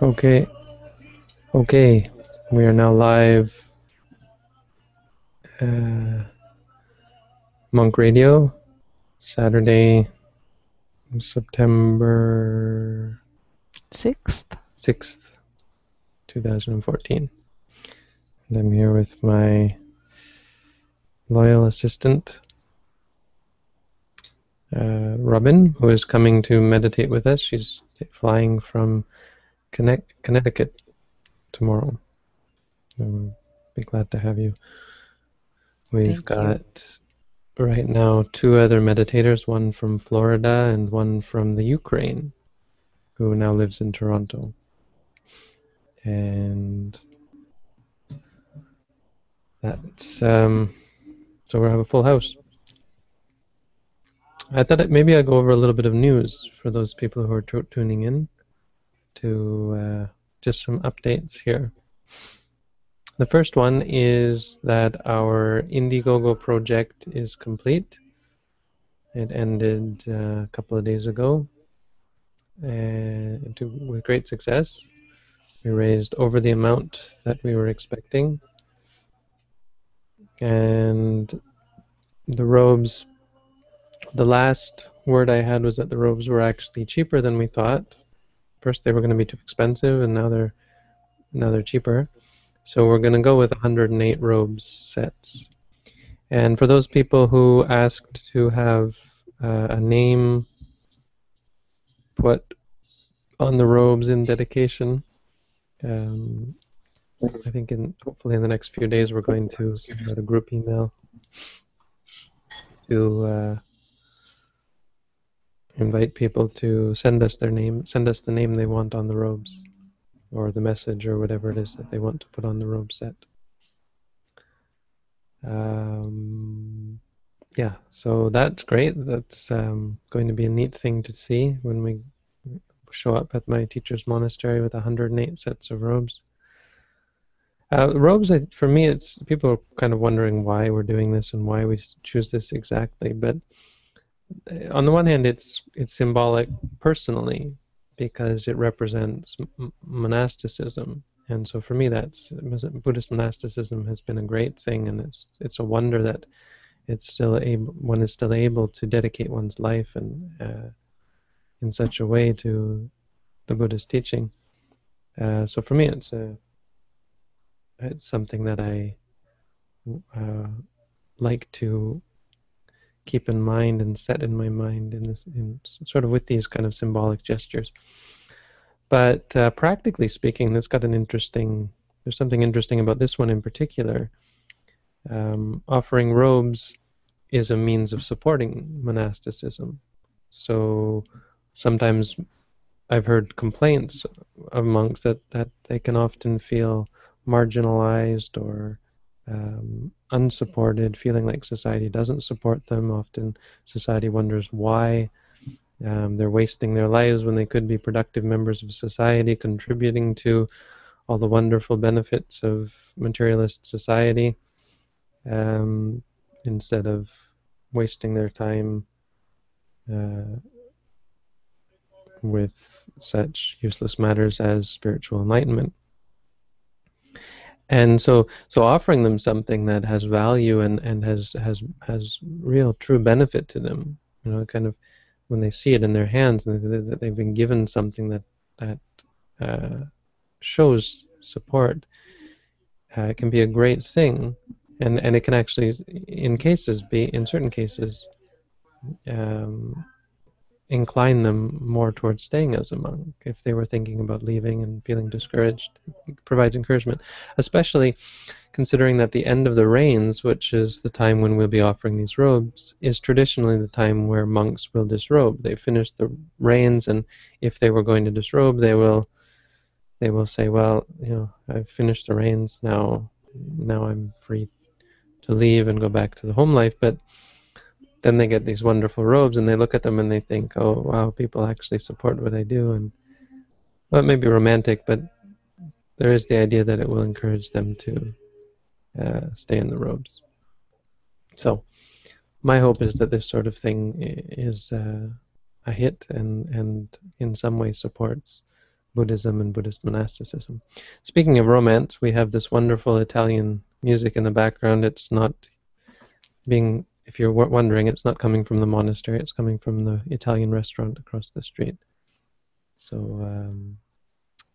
Okay, okay. We are now live. Monk Radio, Saturday, September 6th, 2014. And I'm here with my loyal assistant, Robin, who is coming to meditate with us. She's flying from Connecticut tomorrow. We'll be glad to have you. We've got right now 2 other meditators, one from Florida and one from the Ukraine, who now lives in Toronto. And that's so we'll have a full house. I thought maybe I'd go over a little bit of news for those people who are tuning in to just some updates here. The first one is that our Indiegogo project is complete. It ended a couple of days ago with great success. We raised over the amount that we were expecting. And the robes, the last word I had was that the robes were actually cheaper than we thought. First they were going to be too expensive, and now they're cheaper. So we're going to go with 108 robes sets. And for those people who asked to have a name put on the robes in dedication, I think hopefully in the next few days we're going to send out a group email to invite people to send us the name they want on the robes, or the message, or whatever it is that they want to put on the robe set. Yeah, so that's great. That's going to be a neat thing to see when we show up at my teacher's monastery with 108 sets of robes. Robes, for me, it's people are kind of wondering why we're doing this and why we choose this exactly. But on the one hand, it's symbolic personally because it represents monasticism, and so for me, that's Buddhist monasticism has been a great thing, and it's a wonder that one is still able to dedicate one's life and in such a way to the Buddhist teaching. So for me, it's something that I like to keep in mind and set in my mind in sort of with these kind of symbolic gestures. But practically speaking, there's something interesting about this one in particular. Offering robes is a means of supporting monasticism. So sometimes I've heard complaints of monks that they can often feel marginalized or unsupported, feeling like society doesn't support them. Often society wonders why they're wasting their lives when they could be productive members of society, contributing to all the wonderful benefits of materialist society, instead of wasting their time with such useless matters as spiritual enlightenment. And so offering them something that has value and has real true benefit to them, kind of when they see it in their hands and that they've been given something that shows support, can be a great thing, and it can actually in certain cases incline them more towards staying as a monk if they were thinking about leaving and feeling discouraged. It provides encouragement, especially considering that the end of the rains, which is the time when we'll be offering these robes, is traditionally the time where monks will disrobe. They finish the rains, and if they were going to disrobe, they will say, well, I've finished the rains, now I'm free to leave and go back to the home life. But then they get these wonderful robes, and they look at them and they think, oh, wow, people actually support what I do. And well, it may be romantic, but there is the idea that it will encourage them to stay in the robes. So my hope is that this sort of thing is a hit and in some way supports Buddhism and Buddhist monasticism. Speaking of romance, we have this wonderful Italian music in the background. It's not being, if you're wondering, it's not coming from the monastery, it's coming from the Italian restaurant across the street. So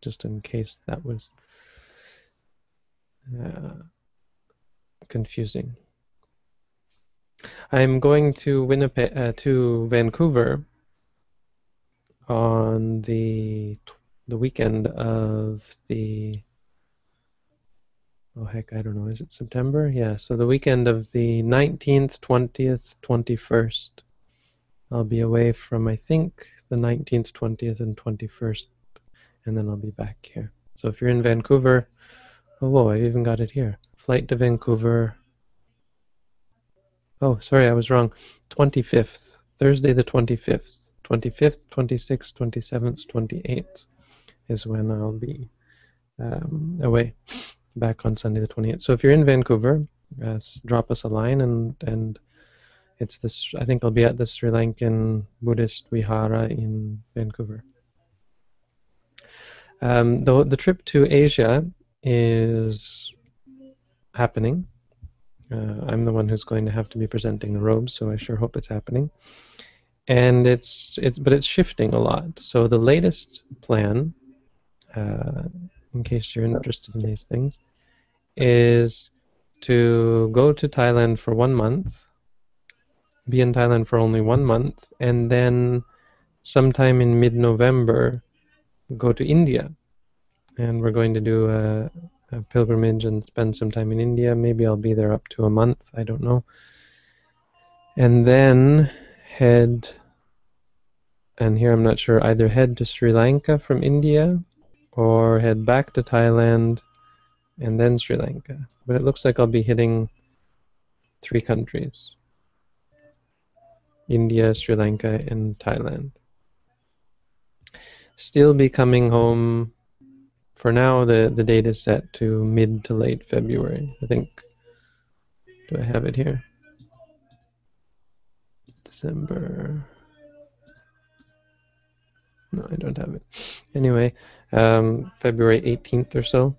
just in case that was confusing. I'm going to to Vancouver on the weekend of the, oh heck, I don't know, is it September? Yeah, so the weekend of the 19th, 20th, 21st. I'll be away from, I think, the 19th, 20th, and 21st, and then I'll be back here. So if you're in Vancouver, oh whoa, I even got it here. Flight to Vancouver. Oh, sorry, I was wrong. 25th, Thursday the 25th. 25th, 26th, 27th, 28th is when I'll be away. Back on Sunday the 28th. So if you're in Vancouver, drop us a line, and it's this. I think I'll be at the Sri Lankan Buddhist Vihara in Vancouver. The trip to Asia is happening. I'm the one who's going to have to be presenting the robes, so I sure hope it's happening. And but it's shifting a lot. So the latest plan, in case you're interested in these things, is to go to Thailand for 1 month, be in Thailand for only 1 month, and then sometime in mid-November go to India. And we're going to do a pilgrimage and spend some time in India. Maybe I'll be there up to a month, I don't know. And then head, and here I'm not sure, either head to Sri Lanka from India or head back to Thailand and then Sri Lanka. But it looks like I'll be hitting 3 countries: India, Sri Lanka, and Thailand. Still be coming home. For now, the date is set to mid to late February. I think, do I have it here? December. No, I don't have it. Anyway, February 18th or so,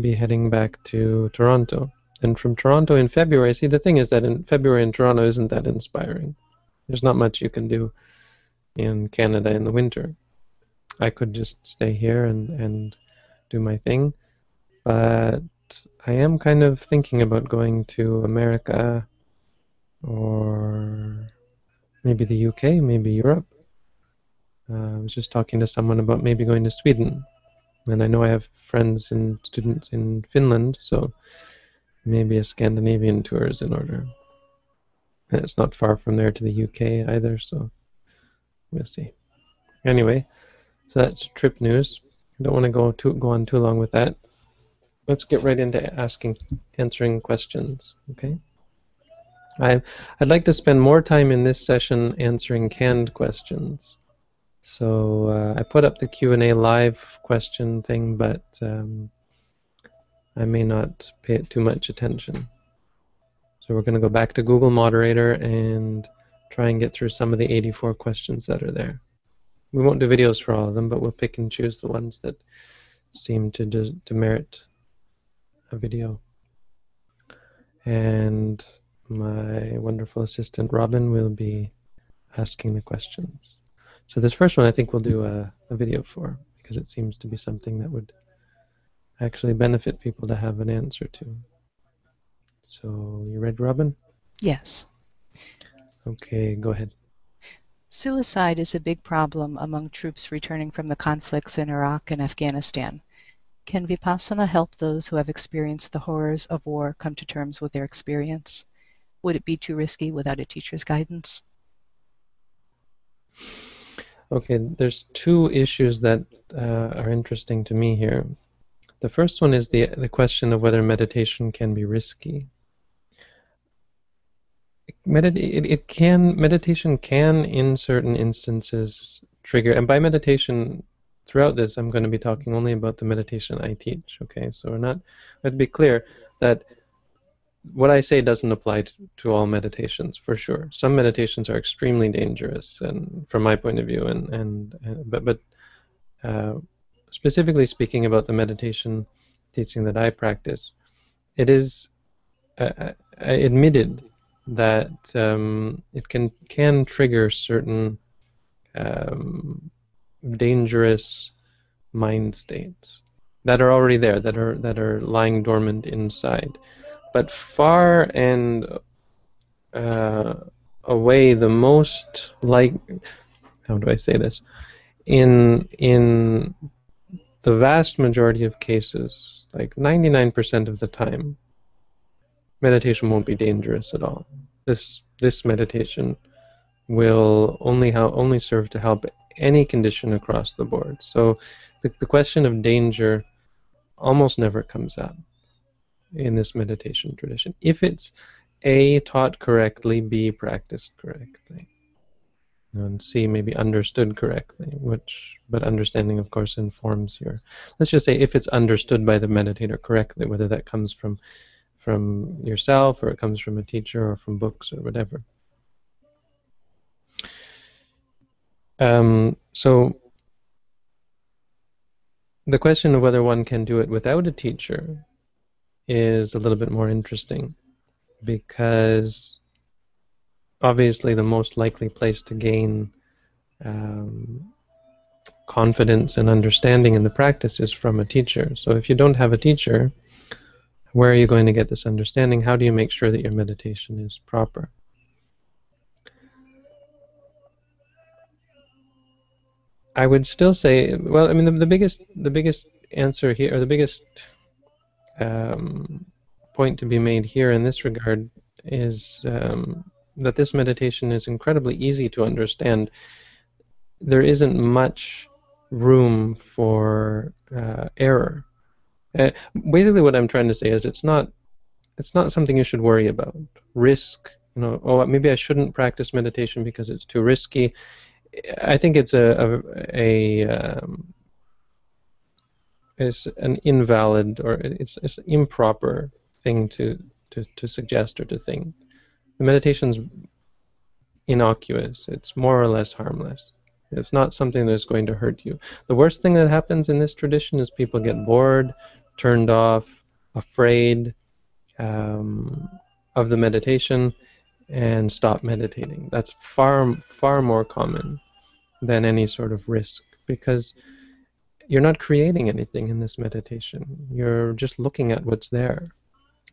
be heading back to Toronto. And from Toronto in February, see, the thing is that in February in Toronto isn't that inspiring. There's not much you can do in Canada in the winter. I could just stay here and do my thing, but I am kind of thinking about going to America or maybe the UK, maybe Europe. I was just talking to someone about maybe going to Sweden, and I know I have friends and students in Finland, so maybe a Scandinavian tour is in order. And it's not far from there to the UK either, so we'll see. Anyway, so that's trip news. I don't want to go on too long with that. Let's get right into answering questions, okay? I'd like to spend more time in this session answering canned questions. So I put up the Q&A live question thing, but I may not pay it too much attention. So we're going to go back to Google Moderator and try and get through some of the 84 questions that are there. We won't do videos for all of them, but we'll pick and choose the ones that seem to merit a video. And my wonderful assistant Robin will be asking the questions. So this first one I think we'll do a video for, because it seems to be something that would actually benefit people to have an answer to. So you ready, Robin? Yes. Okay, go ahead. Suicide is a big problem among troops returning from the conflicts in Iraq and Afghanistan. Can Vipassana help those who have experienced the horrors of war come to terms with their experience? Would it be too risky without a teacher's guidance? Okay, there's 2 issues that are interesting to me here. The first one is the question of whether meditation can be risky. Meditation can, in certain instances, trigger, and by meditation, throughout this, I'm going to be talking only about the meditation I teach, okay? So let's be clear that what I say doesn't apply to all meditations, for sure. Some meditations are extremely dangerous, and from my point of view, but specifically speaking about the meditation teaching that I practice, it is admitted that it can trigger certain dangerous mind states that are already there, that are lying dormant inside. But far and away, the most how do I say this? In the vast majority of cases, like 99% of the time, meditation won't be dangerous at all. This meditation will only serve to help any condition across the board. So the question of danger almost never comes up in this meditation tradition, if it's A, taught correctly, B, practiced correctly, and C, maybe understood correctly, but understanding, of course, informs your, let's just say, if it's understood by the meditator correctly, whether that comes from yourself, or it comes from a teacher, or from books, or whatever. So the question of whether one can do it without a teacher is a little bit more interesting, because obviously the most likely place to gain confidence and understanding in the practice is from a teacher. So if you don't have a teacher, where are you going to get this understanding? How do you make sure that your meditation is proper? I would still say, well, I mean, the biggest answer here, or the biggest point to be made here in this regard, is that this meditation is incredibly easy to understand. There isn't much room for error. Basically, what I'm trying to say is it's not something you should worry about. Risk, oh, maybe I shouldn't practice meditation because it's too risky. I think it's it's an invalid, or it's an improper thing to suggest or to think. The meditation's innocuous. It's more or less harmless. It's not something that's going to hurt you. The worst thing that happens in this tradition is people get bored, turned off, afraid of the meditation, and stop meditating. That's far more common than any sort of risk, because you're not creating anything in this meditation. You're just looking at what's there.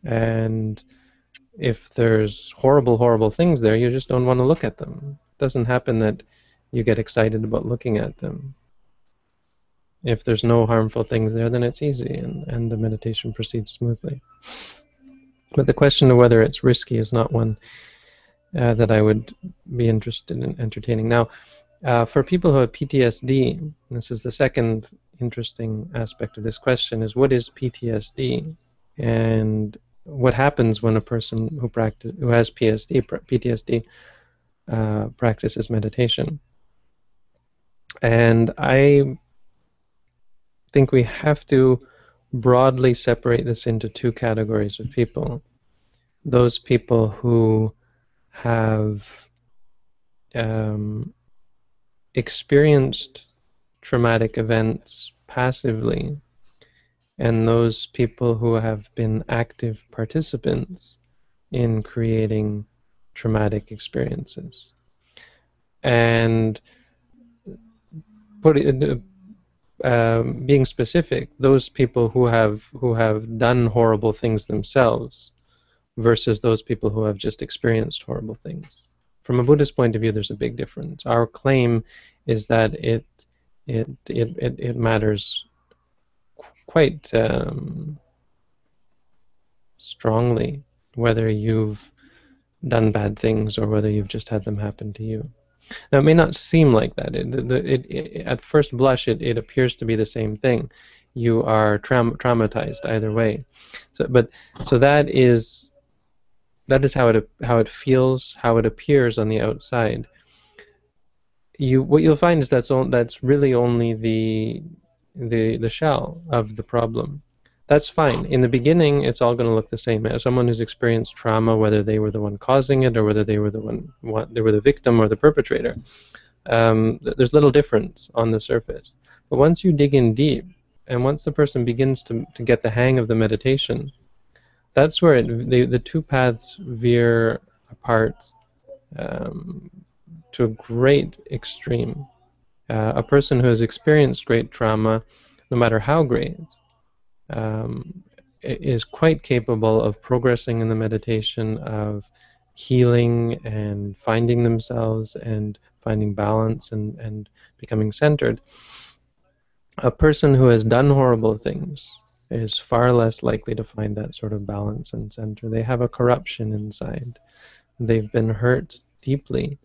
And if there's horrible things there, you just don't want to look at them. It doesn't happen that you get excited about looking at them. If there's no harmful things there, then it's easy, and the meditation proceeds smoothly. But the question of whether it's risky is not one that I would be interested in entertaining. Now, for people who have PTSD, this is the second interesting aspect of this question, is what is PTSD? And what happens when a person who has PTSD practices meditation? And I think we have to broadly separate this into two categories of people. Those people who have experienced traumatic events passively, and those people who have been active participants in creating traumatic experiences. And being specific, those people who have done horrible things themselves versus those people who have just experienced horrible things. From a Buddhist point of view, there's a big difference. Our claim is that it matters quite strongly whether you've done bad things or whether you've just had them happen to you. Now, it may not seem like that. At first blush, it appears to be the same thing. You are traumatized either way. So that is how it feels, how it appears on the outside. What you'll find is that's really only the shell of the problem. That's fine. In the beginning, it's all going to look the same. As someone who's experienced trauma, whether they were the one causing it or whether they were the victim or the perpetrator, there's little difference on the surface. But once you dig in deep, and once the person begins to get the hang of the meditation, that's where the two paths veer apart to a great extreme. A person who has experienced great trauma, no matter how great, is quite capable of progressing in the meditation, of healing and finding themselves and finding balance and becoming centered. A person who has done horrible things is far less likely to find that sort of balance and center. They have a corruption inside. They've been hurt deeply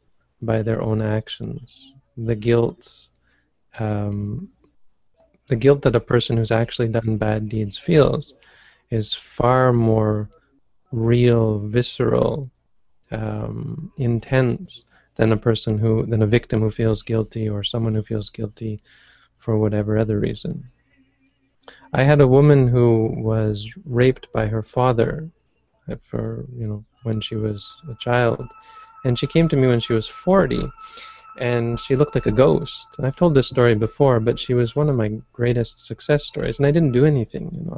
by their own actions. The guilt that a person who's actually done bad deeds feels is far more real, visceral, intense than a victim who feels guilty, or someone who feels guilty for whatever other reason. I had a woman who was raped by her father when she was a child, and she came to me when she was 40, and she looked like a ghost. And I've told this story before, but she was one of my greatest success stories, and I didn't do anything.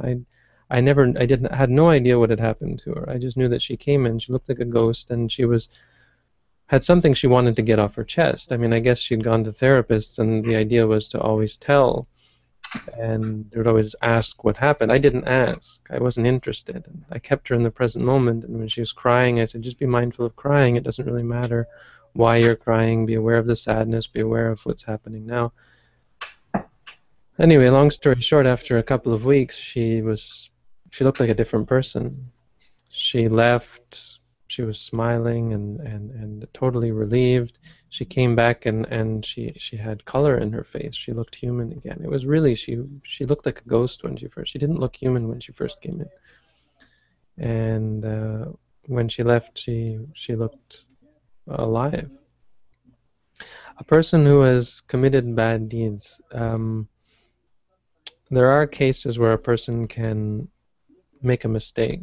I had no idea what had happened to her. I just knew that she came in, she looked like a ghost, and she had something she wanted to get off her chest. I mean, I guess she'd gone to therapists, and the idea was to always tell, and they would always ask what happened. I didn't ask. I wasn't interested. And I kept her in the present moment, and when she was crying, I said, just be mindful of crying. It doesn't really matter why you're crying. Be aware of the sadness. Be aware of what's happening now. Anyway, long story short, after a couple of weeks, she looked like a different person. She left. She was smiling and totally relieved. She came back and she had color in her face. She looked human again. It was really, she looked like a ghost when she didn't look human when she first came in. And when she left, she looked alive. A person who has committed bad deeds, there are cases where a person can make a mistake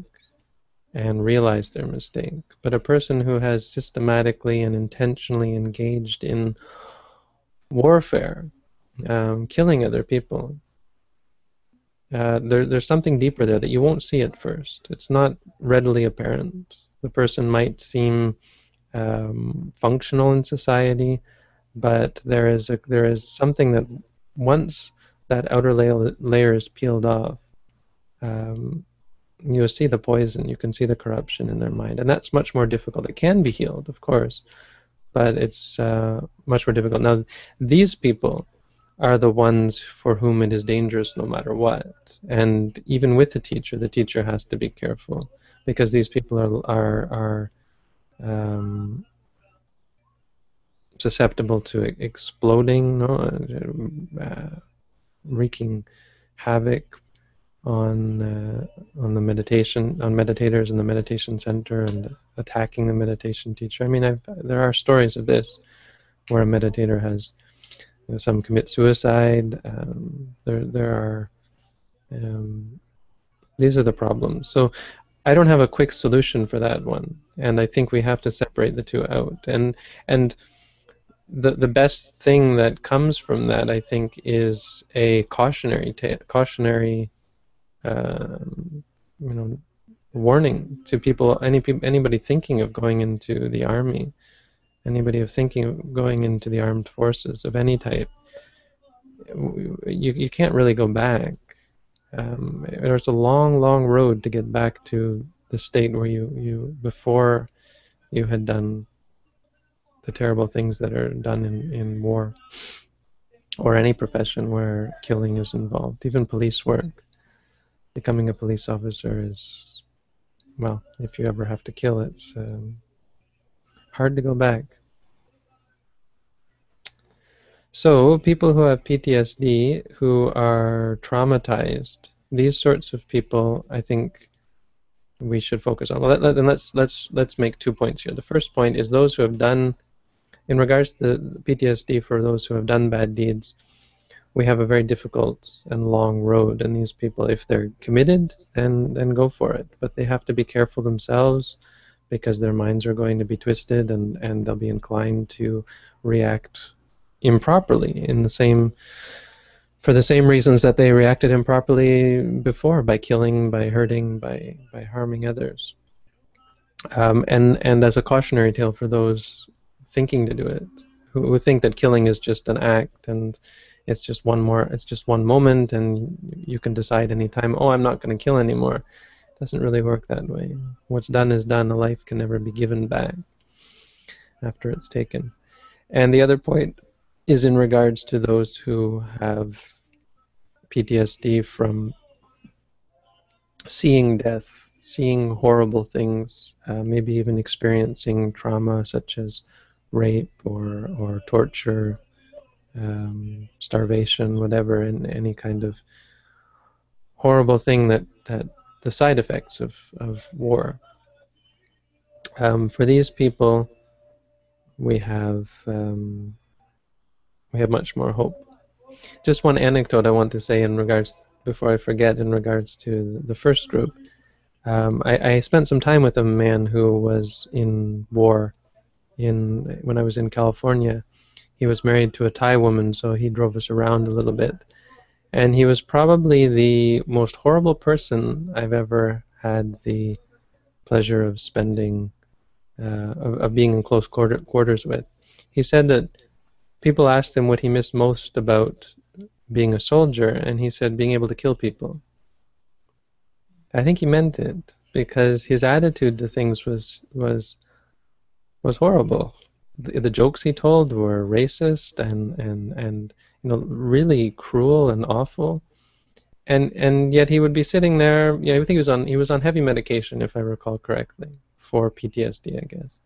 and realize their mistake. But a person who has systematically and intentionally engaged in warfare, killing other people, there's something deeper there that you won't see at first. It's not readily apparent. The person might seem functional in society, but there is something that once that outer layer is peeled off, you see the poison, you can see the corruption in their mind, and that's much more difficult. It can be healed, of course, but it's much more difficult. Now, these people are the ones for whom it is dangerous no matter what, and even with the teacher has to be careful, because these people are susceptible to exploding, wreaking havoc on the meditators in the meditation center, and attacking the meditation teacher. I mean, there are stories of this where a meditator has, some commit suicide. There are these are the problems. So I don't have a quick solution for that one, and I think we have to separate the two out. And the best thing that comes from that, I think, is a cautionary warning to people, anybody thinking of going into the army, anybody thinking of going into the armed forces of any type. You can't really go back. There's a long road to get back to the state where you before you had done the terrible things that are done in war, or any profession where killing is involved, even police work. Becoming a police officer is, well, if you ever have to kill, it's hard to go back. So people who have PTSD, who are traumatized, these sorts of people, I think we should focus on. Well, let's make 2 points here. The first point is those who have done, in regards to PTSD, for those who have done bad deeds, we have a very difficult and long road, and these people, if they're committed, then go for it. But they have to be careful themselves, because their minds are going to be twisted, and they'll be inclined to react improperly in the same for the same reasons that they reacted improperly before, by killing, by hurting, by harming others. And as a cautionary tale for those thinking to do it, who think that killing is just an act and it's just one moment and you can decide anytime, oh, I'm not going to kill anymore. It doesn't really work that way. What's done is done. A life can never be given back after it's taken. And the other point is in regards to those who have PTSD from seeing death, seeing horrible things, maybe even experiencing trauma such as rape or torture, starvation, whatever, and any kind of horrible thing that the side effects of war. For these people, we have much more hope. Just one anecdote I want to say in regards, before I forget, in regards to the first group. I spent some time with a man who was in war when I was in California. He was married to a Thai woman, so he drove us around a little bit. And he was probably the most horrible person I've ever had the pleasure of spending, of being in close quarters with. He said that people asked him what he missed most about being a soldier, and he said being able to kill people. I think he meant it, because his attitude to things was horrible. The jokes he told were racist and really cruel and awful. And yet he would be sitting there. Yeah, I think he was on heavy medication, if I recall correctly, for PTSD, I guess.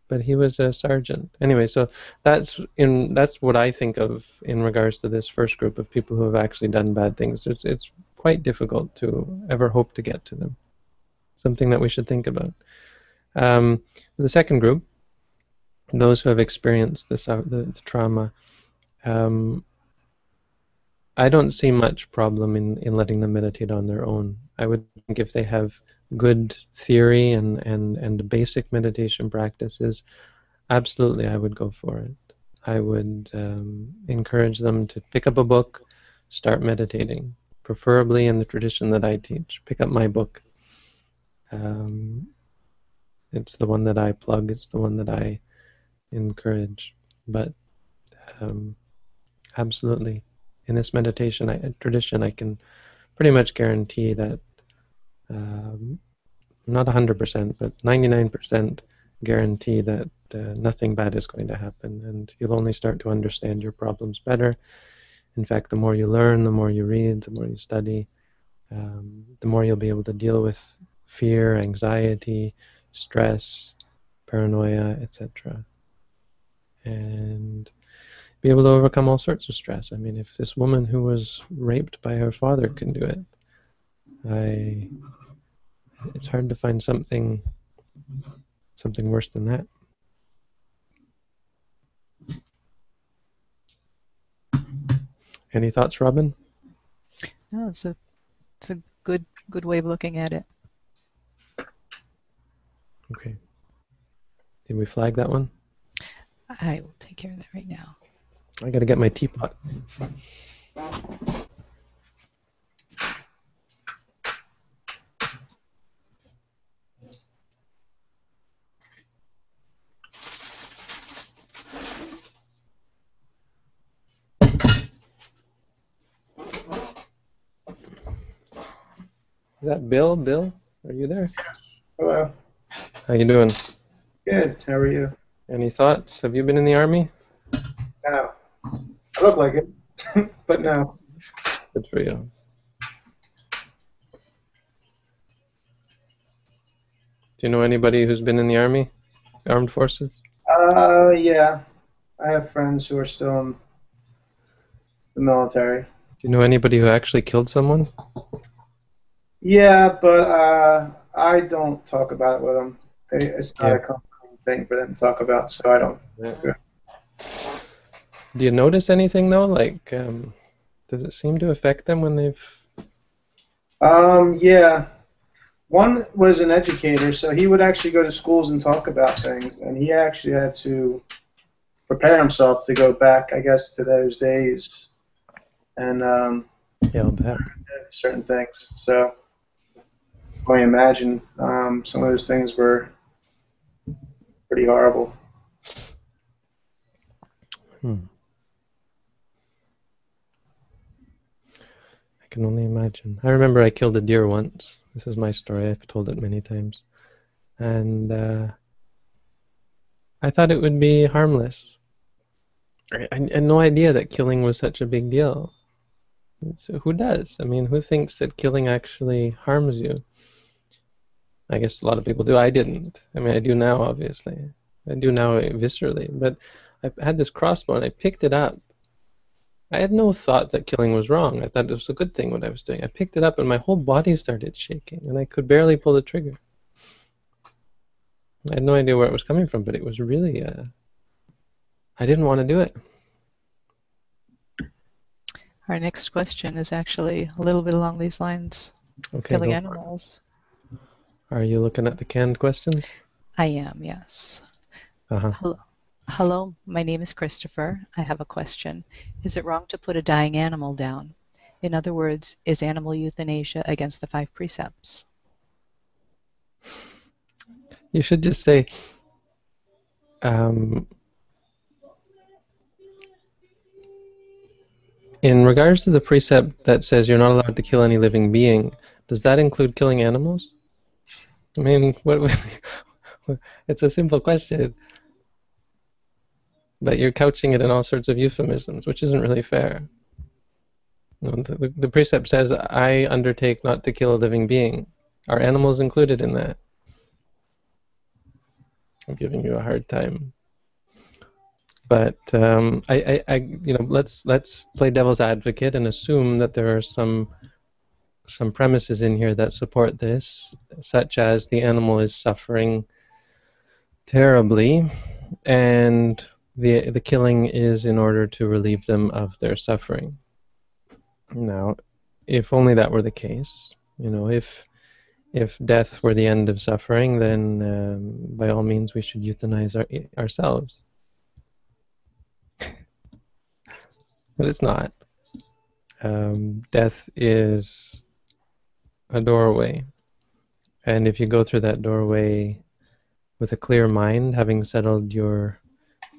But he was a sergeant. Anyway, so that's what I think of in regards to this first group of people who have actually done bad things. It's quite difficult to ever hope to get to them. Something that we should think about. The second group, those who have experienced the trauma, I don't see much problem in letting them meditate on their own. I would think if they have good theory and basic meditation practices, absolutely I would go for it. I would encourage them to pick up a book, start meditating, preferably in the tradition that I teach. Pick up my book. It's the one that I plug, it's the one that I encourage. But absolutely, in this meditation tradition, I can pretty much guarantee that, not 100%, but 99% guarantee that nothing bad is going to happen, and you'll only start to understand your problems better. In fact, the more you learn, the more you read, the more you study, the more you'll be able to deal with fear, anxiety, stress, paranoia, etc. And be able to overcome all sorts of stress. I mean, if this woman who was raped by her father can do it, it's hard to find something worse than that. Any thoughts, Robin? No, it's a good way of looking at it. Okay. Did we flag that one? I will take care of that right now. I gotta get my teapot. Is that Bill? Bill, are you there? Hello. How you doing? Good. How are you? Any thoughts? Have you been in the Army? No. I look like it, but no. Good for you. Do you know anybody who's been in the Army? Armed forces? Yeah. I have friends who are still in the military. Do you know anybody who actually killed someone? Yeah, but I don't talk about it with them. It's not a common thing for them to talk about, so I don't. Yeah. Do you notice anything though? Like, does it seem to affect them when they've? Yeah. One was an educator, so he would actually go to schools and talk about things, and he actually had to prepare himself to go back, I guess, to those days. and Yeah, I'll bet. certain things. So I imagine some of those things were pretty horrible. Hmm. I can only imagine. I remember I killed a deer once. This is my story. I've told it many times. And I thought it would be harmless. I had no idea that killing was such a big deal. So who does? I mean, who thinks that killing actually harms you? I guess a lot of people do. I didn't. I mean, I do now, obviously. I do now viscerally. But I had this crossbow and I picked it up. I had no thought that killing was wrong. I thought it was a good thing what I was doing. I picked it up and my whole body started shaking and I could barely pull the trigger. I had no idea where it was coming from, but it was really, I didn't want to do it. Our next question is actually a little bit along these lines. Okay, Killing go for it. animals. Are you looking at the canned questions? I am, yes. Uh-huh. Hello, my name is Christopher. I have a question. Is it wrong to put a dying animal down? In other words, is animal euthanasia against the 5 precepts? You should just say, in regards to the precept that says you're not allowed to kill any living being, does that include killing animals? I mean, it's a simple question, but you're couching it in all sorts of euphemisms, which isn't really fair. You know, the precept says, I undertake not to kill a living being. Are animals included in that? I'm giving you a hard time. But let's play devil's advocate and assume that there are some premises in here that support this, such as the animal is suffering terribly, and the killing is in order to relieve them of their suffering. Now, if only that were the case, if death were the end of suffering, then by all means we should euthanize ourselves. But it's not. Death is a doorway, and if you go through that doorway with a clear mind, having settled your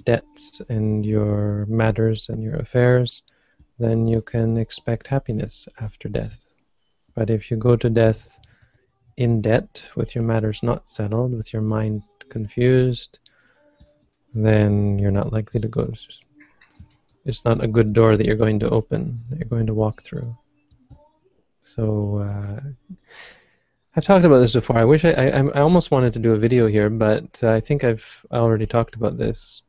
debts and your matters and your affairs, then you can expect happiness after death. But if you go to death in debt, with your matters not settled, with your mind confused, then you're not likely to go. It's not a good door that you're going to open, that you're going to walk through. So I've talked about this before. I wish I almost wanted to do a video here, but I think I've already talked about this.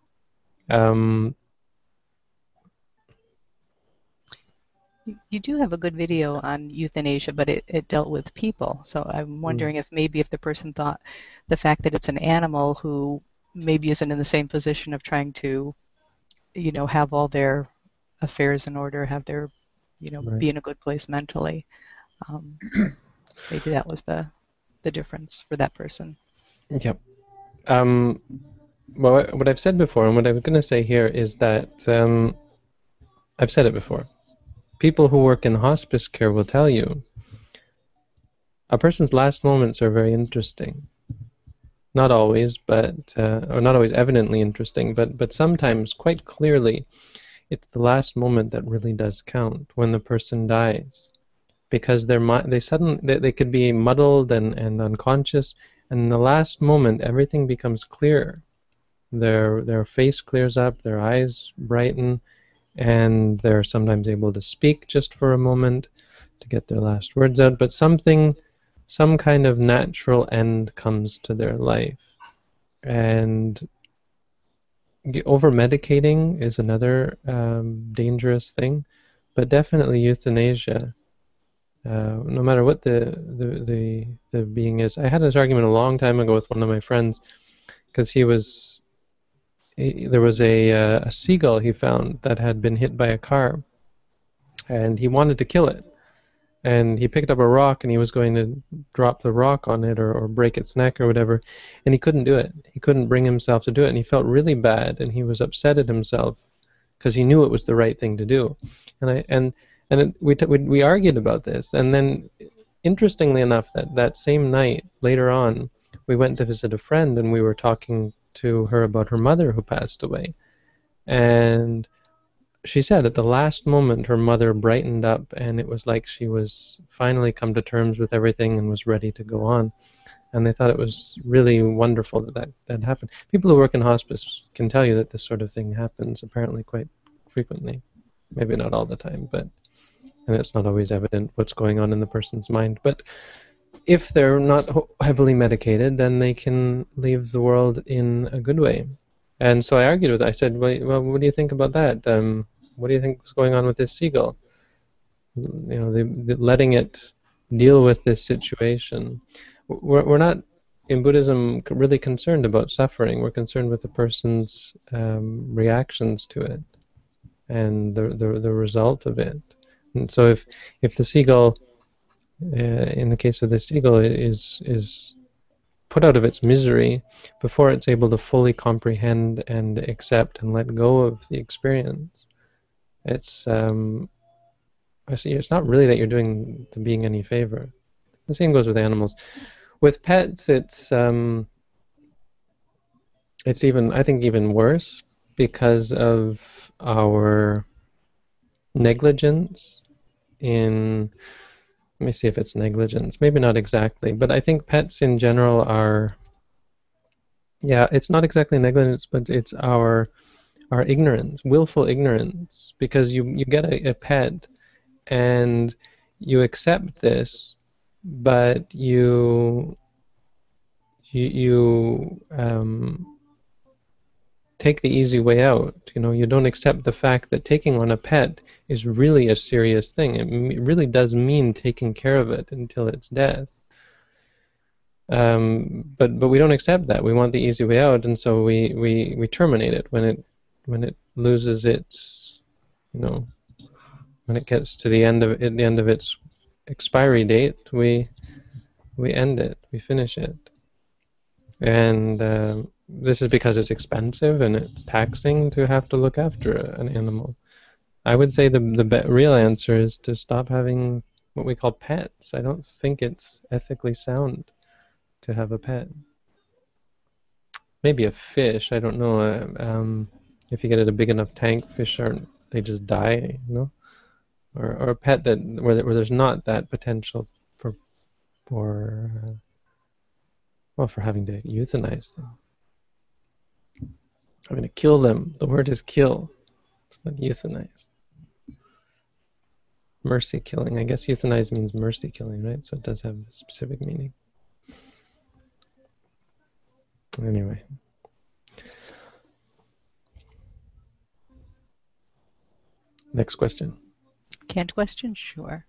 You do have a good video on euthanasia, but it dealt with people. So I'm wondering if maybe if the person thought the fact that it's an animal who maybe isn't in the same position of trying to, have all their affairs in order, have their, Right. be in a good place mentally. Maybe that was the difference for that person. Yep. Well, what I've said before, and what I'm going to say here, is that I've said it before. People who work in hospice care will tell you a person's last moments are very interesting. Not always, or not always evidently interesting, but sometimes quite clearly, it's the last moment that really does count when the person dies, because they could be muddled and unconscious, and in the last moment everything becomes clear. Their face clears up, their eyes brighten, and they're sometimes able to speak just for a moment to get their last words out, but some kind of natural end comes to their life. And over-medicating is another dangerous thing, but definitely euthanasia, no matter what the being is. I had this argument a long time ago with one of my friends, because there was a seagull he found that had been hit by a car, and he wanted to kill it. And he picked up a rock and he was going to drop the rock on it or break its neck or whatever, and he couldn't do it. He couldn't bring himself to do it, and he felt really bad, and he was upset at himself because he knew it was the right thing to do. And And we argued about this, and then, interestingly enough, that same night, later on, we went to visit a friend, and we were talking to her about her mother who passed away. And she said at the last moment her mother brightened up, and it was like she was finally come to terms with everything and was ready to go on. And they thought it was really wonderful that happened. People who work in hospice can tell you that this sort of thing happens apparently quite frequently. Maybe not all the time, and it's not always evident what's going on in the person's mind. But if they're not heavily medicated, then they can leave the world in a good way. And so I argued with her. I said, well, what do you think about that? What do you think is going on with this seagull? You know, letting it deal with this situation. We're not, in Buddhism, really concerned about suffering. We're concerned with the person's reactions to it and the result of it. And so if the seagull, in the case of the seagull, is put out of its misery before it's able to fully comprehend and accept and let go of the experience, it's not really that you're doing the being any favor. The same goes with animals. With pets, it's even, I think, even worse because of our negligence in, let me see if it's negligence, maybe not exactly, but I think pets in general are, yeah, it's not exactly negligence, but it's our ignorance, willful ignorance, because you get a pet and you accept this, but you take the easy way out. You know, you don't accept the fact that taking on a pet is really a serious thing. It really does mean taking care of it until its death. But we don't accept that. We want the easy way out, and so we terminate it when it loses its, you know, when it gets to the end of its expiry date. We end it. We finish it. And this is because it's expensive and it's taxing to have to look after an animal. I would say the real answer is to stop having what we call pets. I don't think it's ethically sound to have a pet. Maybe a fish. I don't know. If you get it a big enough tank, fish they just die, you know? Or a pet where there's not that potential for having to euthanize them. Having to kill them. The word is kill. It's not euthanize. Mercy killing. I guess euthanize means mercy killing, right? So it does have a specific meaning. Anyway. Next question. Canned question? Sure.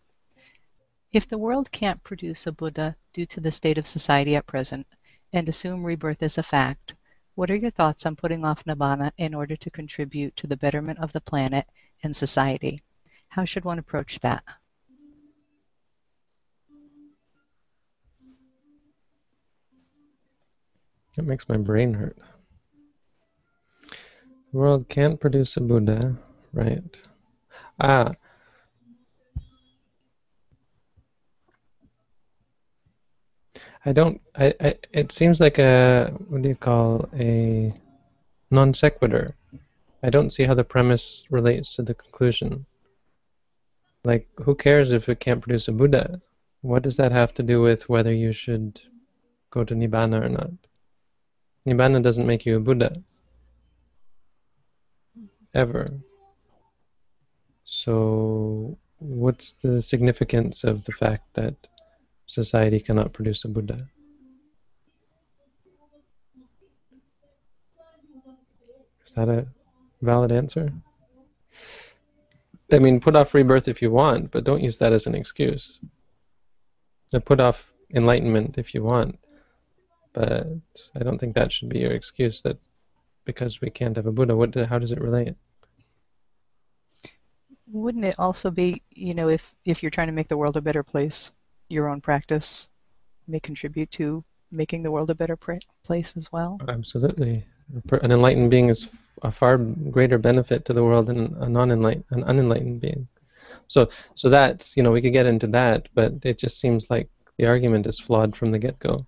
If the world can't produce a Buddha due to the state of society at present, and assume rebirth is a fact, what are your thoughts on putting off Nibbana in order to contribute to the betterment of the planet and society? How should one approach that? It makes my brain hurt. The world can't produce a Buddha, right? It seems like what do you call, a non sequitur. I don't see how the premise relates to the conclusion. Like, who cares if it can't produce a Buddha? What does that have to do with whether you should go to Nibbana or not? Nibbana doesn't make you a Buddha. Ever. So, what's the significance of the fact that society cannot produce a Buddha? Is that a valid answer? I mean, put off rebirth if you want, but don't use that as an excuse. Put off enlightenment if you want, but I don't think that should be your excuse, that because we can't have a Buddha. How does it relate? Wouldn't it also be, if you're trying to make the world a better place, your own practice may contribute to making the world a better place as well? Absolutely. An enlightened being is a far greater benefit to the world than an unenlightened being. So that's, we could get into that, but it just seems like the argument is flawed from the get-go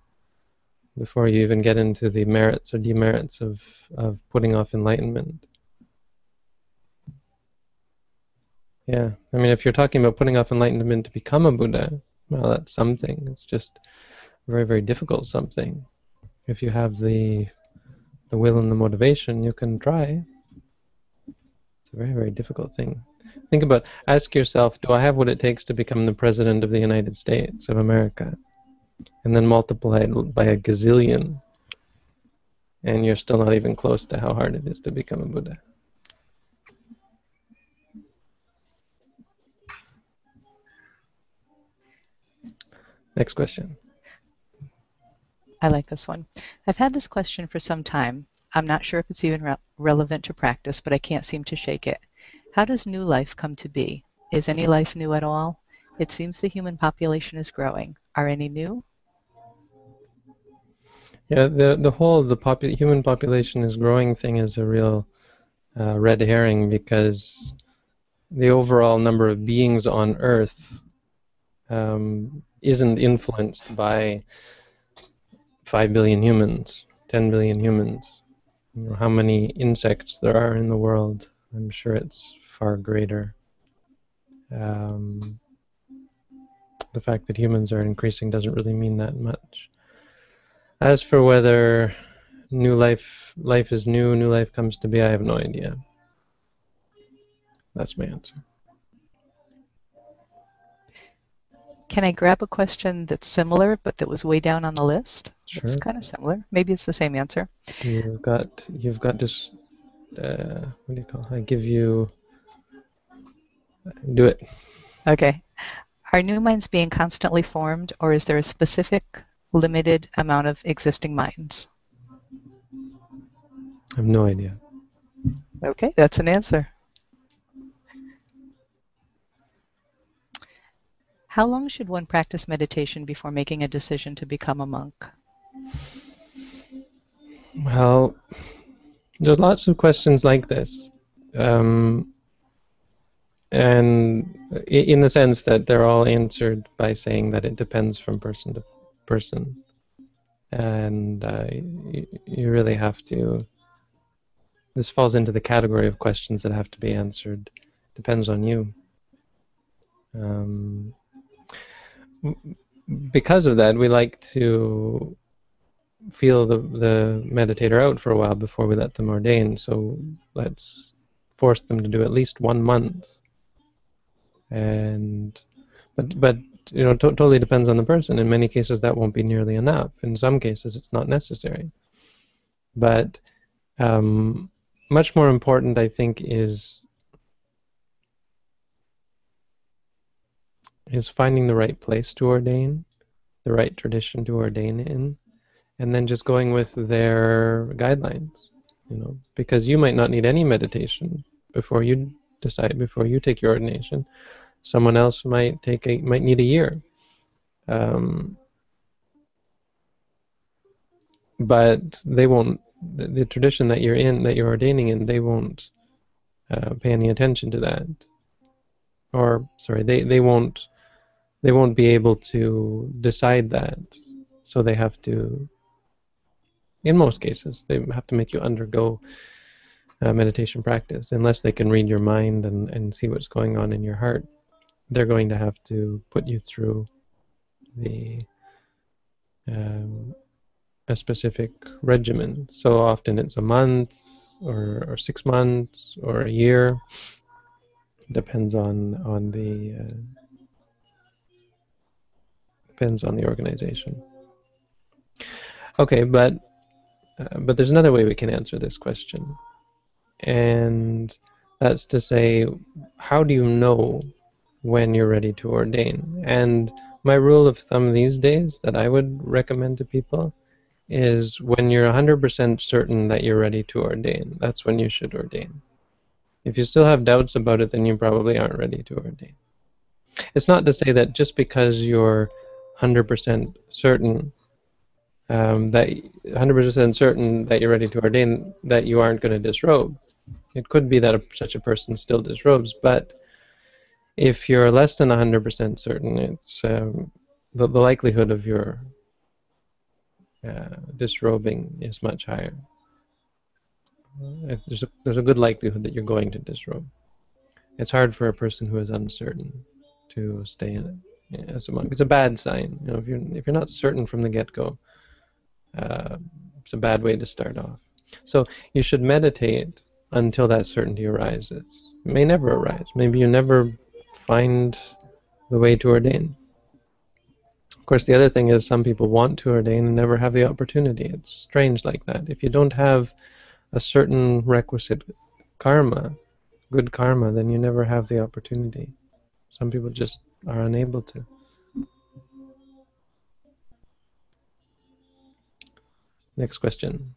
before you even get into the merits or demerits of putting off enlightenment. Yeah, I mean, if you're talking about putting off enlightenment to become a Buddha, well, that's something. It's just very, very difficult something. If you have the will and the motivation, you can try. It's a very, very difficult thing. Ask yourself, do I have what it takes to become the President of the United States of America? And then multiply it by a gazillion, and you're still not even close to how hard it is to become a Buddha. Next question. I like this one. I've had this question for some time. I'm not sure if it's even relevant to practice, but I can't seem to shake it. How does new life come to be? Is any life new at all? It seems the human population is growing. Are any new? Yeah, the whole human population is growing thing is a real red herring, because the overall number of beings on Earth isn't influenced by 5 billion humans, 10 billion humans. How many insects there are in the world, I'm sure it's far greater. The fact that humans are increasing doesn't really mean that much. As for whether life is new life comes to be, I have no idea. That's my answer. Can I grab a question that's similar, but that was way down on the list? Sure. It's kind of similar. Maybe it's the same answer. You've got this. What do you call it? I give you. Do it. Okay. Are new minds being constantly formed, or is there a specific, limited amount of existing minds? I have no idea. Okay, that's an answer. How long should one practice meditation before making a decision to become a monk? Well, there's lots of questions like this. And in the sense that they're all answered by saying that it depends from person to person. And you really have to... This falls into the category of questions that have to be answered. Depends on you. Because of that, we like to feel the meditator out for a while before we let them ordain. So let's force them to do at least 1 month. But totally depends on the person. In many cases, that won't be nearly enough. In some cases, it's not necessary. But much more important, I think, is finding the right place to ordain, the right tradition to ordain in, and then just going with their guidelines. Because you might not need any meditation before you take your ordination. Someone else might need a year. But they won't. The tradition that you're ordaining in, they won't pay any attention to that. Or sorry, they won't be able to decide that. So they have to, in most cases, they have to make you undergo meditation practice. Unless they can read your mind and see what's going on in your heart, they're going to have to put you through a specific regimen. So often it's a month or 6 months or a year. Depends on the organization. Okay, but there's another way we can answer this question, and that's to say, how do you know when you're ready to ordain? And my rule of thumb these days that I would recommend to people is when you're 100% certain that you're ready to ordain. That's when you should ordain. If you still have doubts about it, then you probably aren't ready to ordain. It's not to say that just because you're 100% certain that you're ready to ordain, that you aren't going to disrobe. It could be that such a person still disrobes, but If you're less than 100% certain, it's the likelihood of your disrobing is much higher. There's a good likelihood that you're going to disrobe. It's hard for a person who is uncertain to stay in it as a monk. It's a bad sign. You know, if you're not certain from the get-go, it's a bad way to start off. So you should meditate until that certainty arises. It may never arise. Maybe you never find the way to ordain. Of course, the other thing is some people want to ordain and never have the opportunity. It's strange like that. If you don't have a certain requisite karma, good karma, then you never have the opportunity. Some people just are unable to. Next question.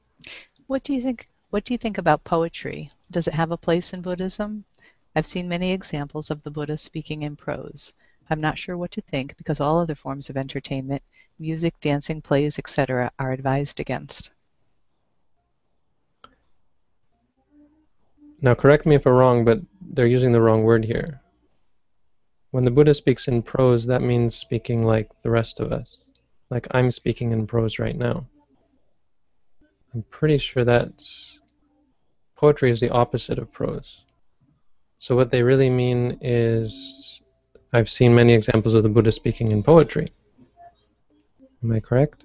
What do you think about poetry? Does it have a place in Buddhism? I've seen many examples of the Buddha speaking in prose. I'm not sure what to think because all other forms of entertainment, music, dancing, plays, etc., are advised against. Now, correct me if I'm wrong, but they're using the wrong word here. When the Buddha speaks in prose, that means speaking like the rest of us. Like I'm speaking in prose right now. I'm pretty sure that's... Poetry is the opposite of prose. So what they really mean is... I've seen many examples of the Buddha speaking in poetry. Am I correct?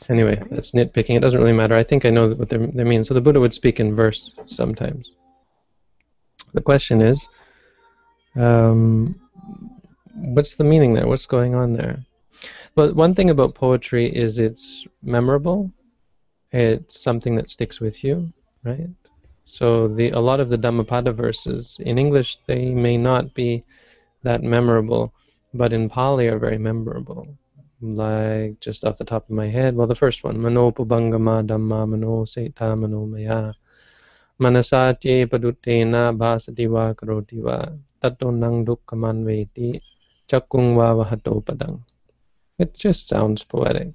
Anyway, that's nitpicking. It doesn't really matter. I think I know what they mean. So the Buddha would speak in verse sometimes. The question is, what's the meaning there? What's going on there? But one thing about poetry is it's memorable. It's something that sticks with you, right? So a lot of the Dhammapada verses, in English, they may not be that memorable, but in Pali are very memorable. Like, just off the top of my head, well, the first one, Mano Pubangama Dhamma Mano Seta Mano Maya Manasati Paduttena Bhasati Va Karoti Va Tato Nang Dukkaman Veti Chakung Va Vahato Padang. It just sounds poetic.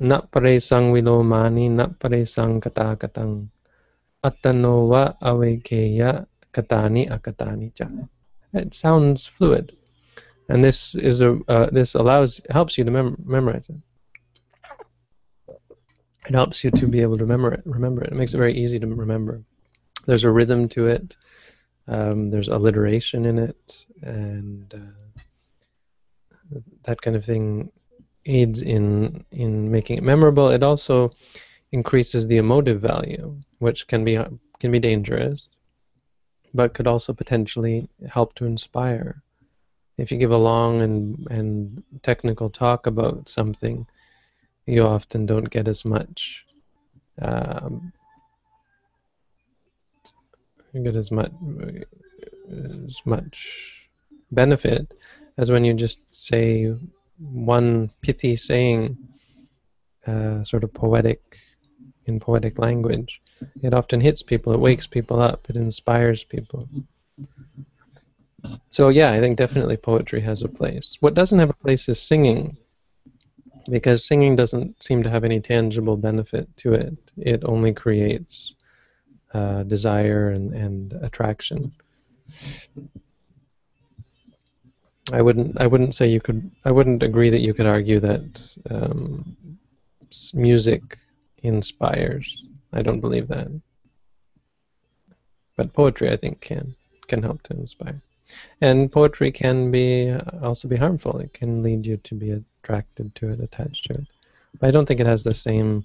Nat pare sang vilomani, nat pare sang kata katang, attano va avekeya katani akatani cha. It sounds fluid, and this is helps you to memorize it. It helps you to be able to remember it. It makes it very easy to remember. There's a rhythm to it. There's alliteration in it, and that kind of thing aids in making it memorable. It also increases the emotive value, which can be dangerous, but could also potentially help to inspire. If you give a long and technical talk about something, you often don't get as much benefit as when you just say one pithy saying, sort of in poetic language. It often hits people, it wakes people up, it inspires people. So yeah, I think definitely poetry has a place. What doesn't have a place is singing, because singing doesn't seem to have any tangible benefit to it. It only creates desire and attraction. I wouldn't say you could. I wouldn't agree that you could argue that music inspires. I don't believe that. But poetry, I think, can help to inspire. And poetry can also be harmful. It can lead you to be attracted to it, attached to it. But I don't think it has the same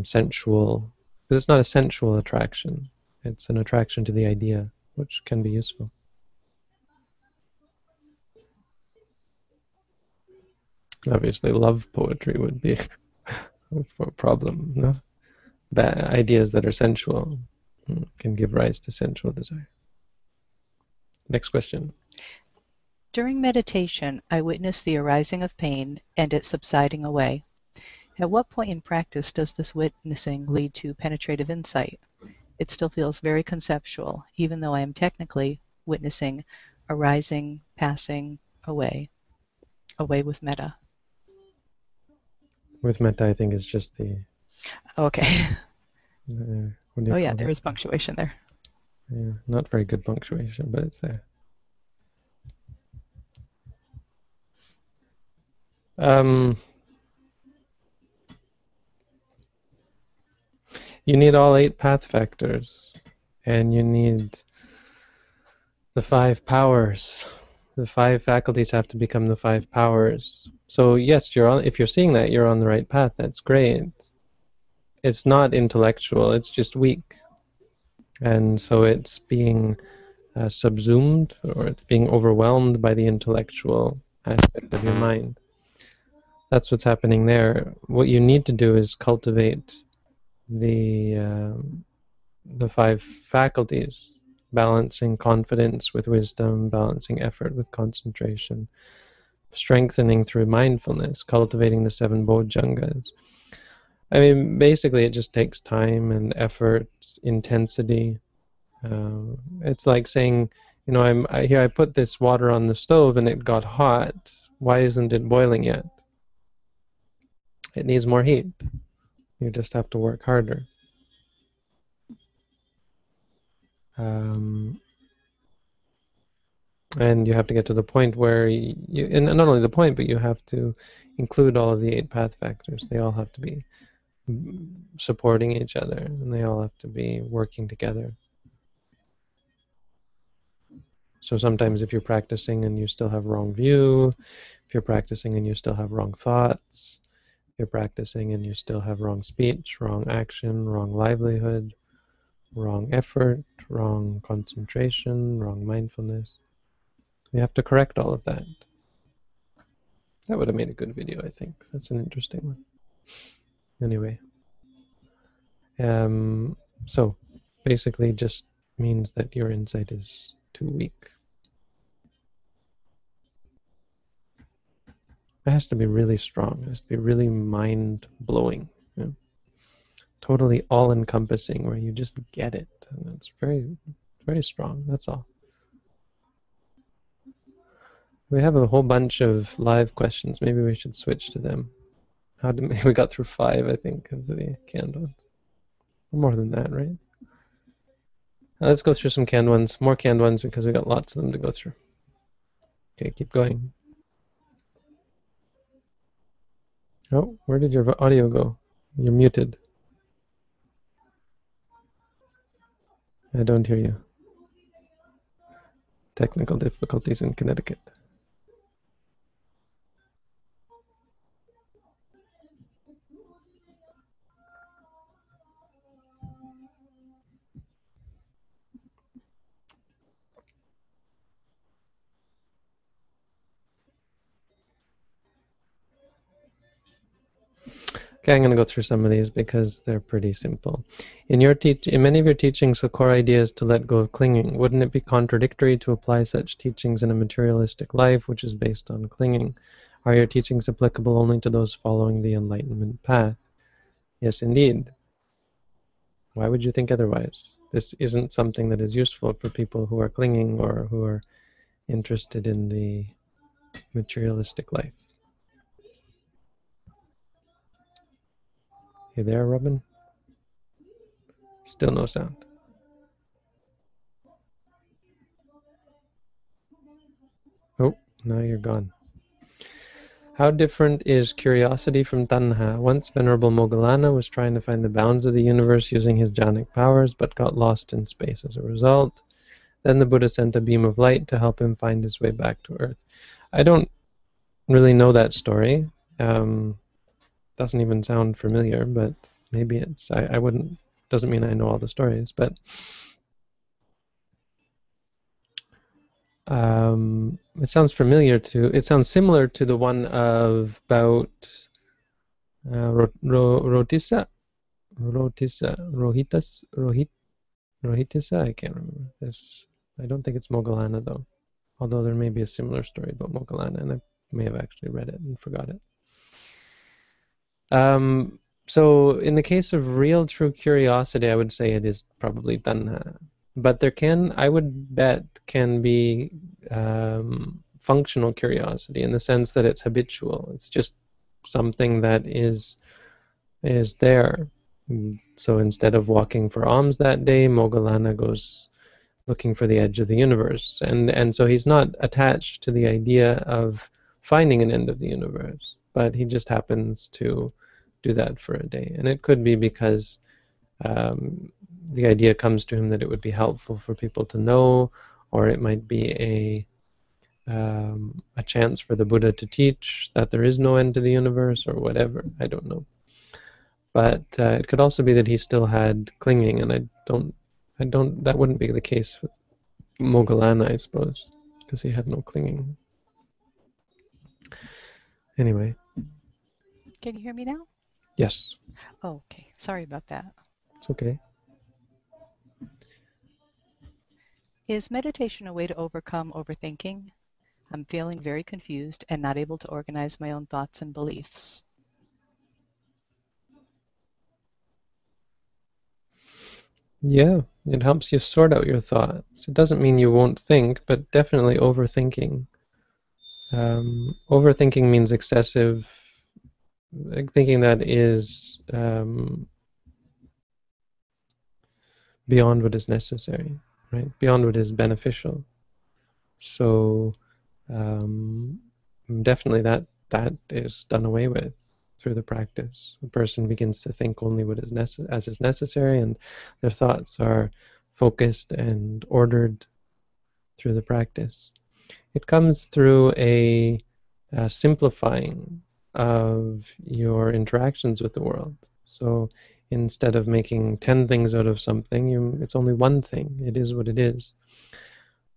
sensual, because it's not a sensual attraction. It's an attraction to the idea, which can be useful. Obviously, love poetry would be a problem. No? Bad ideas that are sensual can give rise to sensual desire. Next question. During meditation, I witness the arising of pain and it subsiding away. At what point in practice does this witnessing lead to penetrative insight? It still feels very conceptual, even though I am technically witnessing arising, passing away with metta. With metta, I think is just the... Okay. Oh yeah, there is punctuation there. Yeah, not very good punctuation, but it's there. You need all 8 path factors, and you need the 5 powers. The 5 faculties have to become the 5 powers. So yes, if you're seeing that, you're on the right path. That's great. It's not intellectual, it's just weak. And so it's being subsumed, or it's being overwhelmed by the intellectual aspect of your mind. That's what's happening there. What you need to do is cultivate the 5 faculties, balancing confidence with wisdom, balancing effort with concentration, strengthening through mindfulness, cultivating the 7 bojjhangas. I mean, basically, it just takes time and effort, intensity. It's like saying, you know, I put this water on the stove and it got hot. Why isn't it boiling yet? It needs more heat. You just have to work harder. And you have to get to the point where and not only the point, but you have to include all of the 8 path factors. They all have to be supporting each other, and they all have to be working together. So sometimes if you're practicing and you still have wrong view, if you're practicing and you still have wrong thoughts, if you're practicing and you still have wrong speech, wrong action, wrong livelihood, wrong effort, wrong concentration, wrong mindfulness, we have to correct all of that. That would have made a good video, I think. That's an interesting one. Anyway. So basically just means that your insight is too weak. It has to be really strong. It has to be really mind-blowing. You know? Totally all-encompassing, where you just get it. And it's very, very strong. That's all. We have a whole bunch of live questions. Maybe we should switch to them. We got through 5, I think, of the canned ones. More than that, right? Let's go through some canned ones. More canned ones because we got lots of them to go through. Okay, keep going. Oh, where did your audio go? You're muted. I don't hear you. Technical difficulties in Connecticut. Okay, I'm going to go through some of these because they're pretty simple. In many of your teachings, the core idea is to let go of clinging. Wouldn't it be contradictory to apply such teachings in a materialistic life, which is based on clinging? Are your teachings applicable only to those following the enlightenment path? Yes, indeed. Why would you think otherwise? This isn't something that is useful for people who are clinging or who are interested in the materialistic life. You there, Robin? Still no sound. Oh, now you're gone. How different is curiosity from tanha? Once Venerable Moggallana was trying to find the bounds of the universe using his jhanic powers, but got lost in space as a result. Then the Buddha sent a beam of light to help him find his way back to Earth. I don't really know that story. Doesn't even sound familiar, but maybe it's. I wouldn't. Doesn't mean I know all the stories, but it sounds familiar to. It sounds similar to the one about Rotisa. Rohitisa. I can't remember this. I don't think it's Moggallana though. Although there may be a similar story about Moggallana, and I may have actually read it and forgot it. So in the case of real true curiosity, I would say it is probably tanha. But there can, I would bet, can be functional curiosity in the sense that it's habitual. It's just something that is there. So instead of walking for alms that day, Moggallana goes looking for the edge of the universe. And so he's not attached to the idea of finding an end of the universe, but he just happens to do that for a day. And it could be because the idea comes to him that it would be helpful for people to know, or it might be a chance for the Buddha to teach that there is no end to the universe, or whatever. I don't know. But it could also be that he still had clinging, and that wouldn't be the case with Moggallana, I suppose, because he had no clinging. Anyway. Can you hear me now? Yes. Oh, okay. Sorry about that. It's okay. Is meditation a way to overcome overthinking? I'm feeling very confused and not able to organize my own thoughts and beliefs. Yeah, it helps you sort out your thoughts. It doesn't mean you won't think, but definitely overthinking. Overthinking means excessive thinking that is beyond what is necessary, right? Beyond what is beneficial. So definitely that is done away with through the practice. A person begins to think only what is as is necessary, and their thoughts are focused and ordered through the practice. It comes through a simplifying of your interactions with the world. So instead of making 10 things out of something, it's only one thing. It is what it is.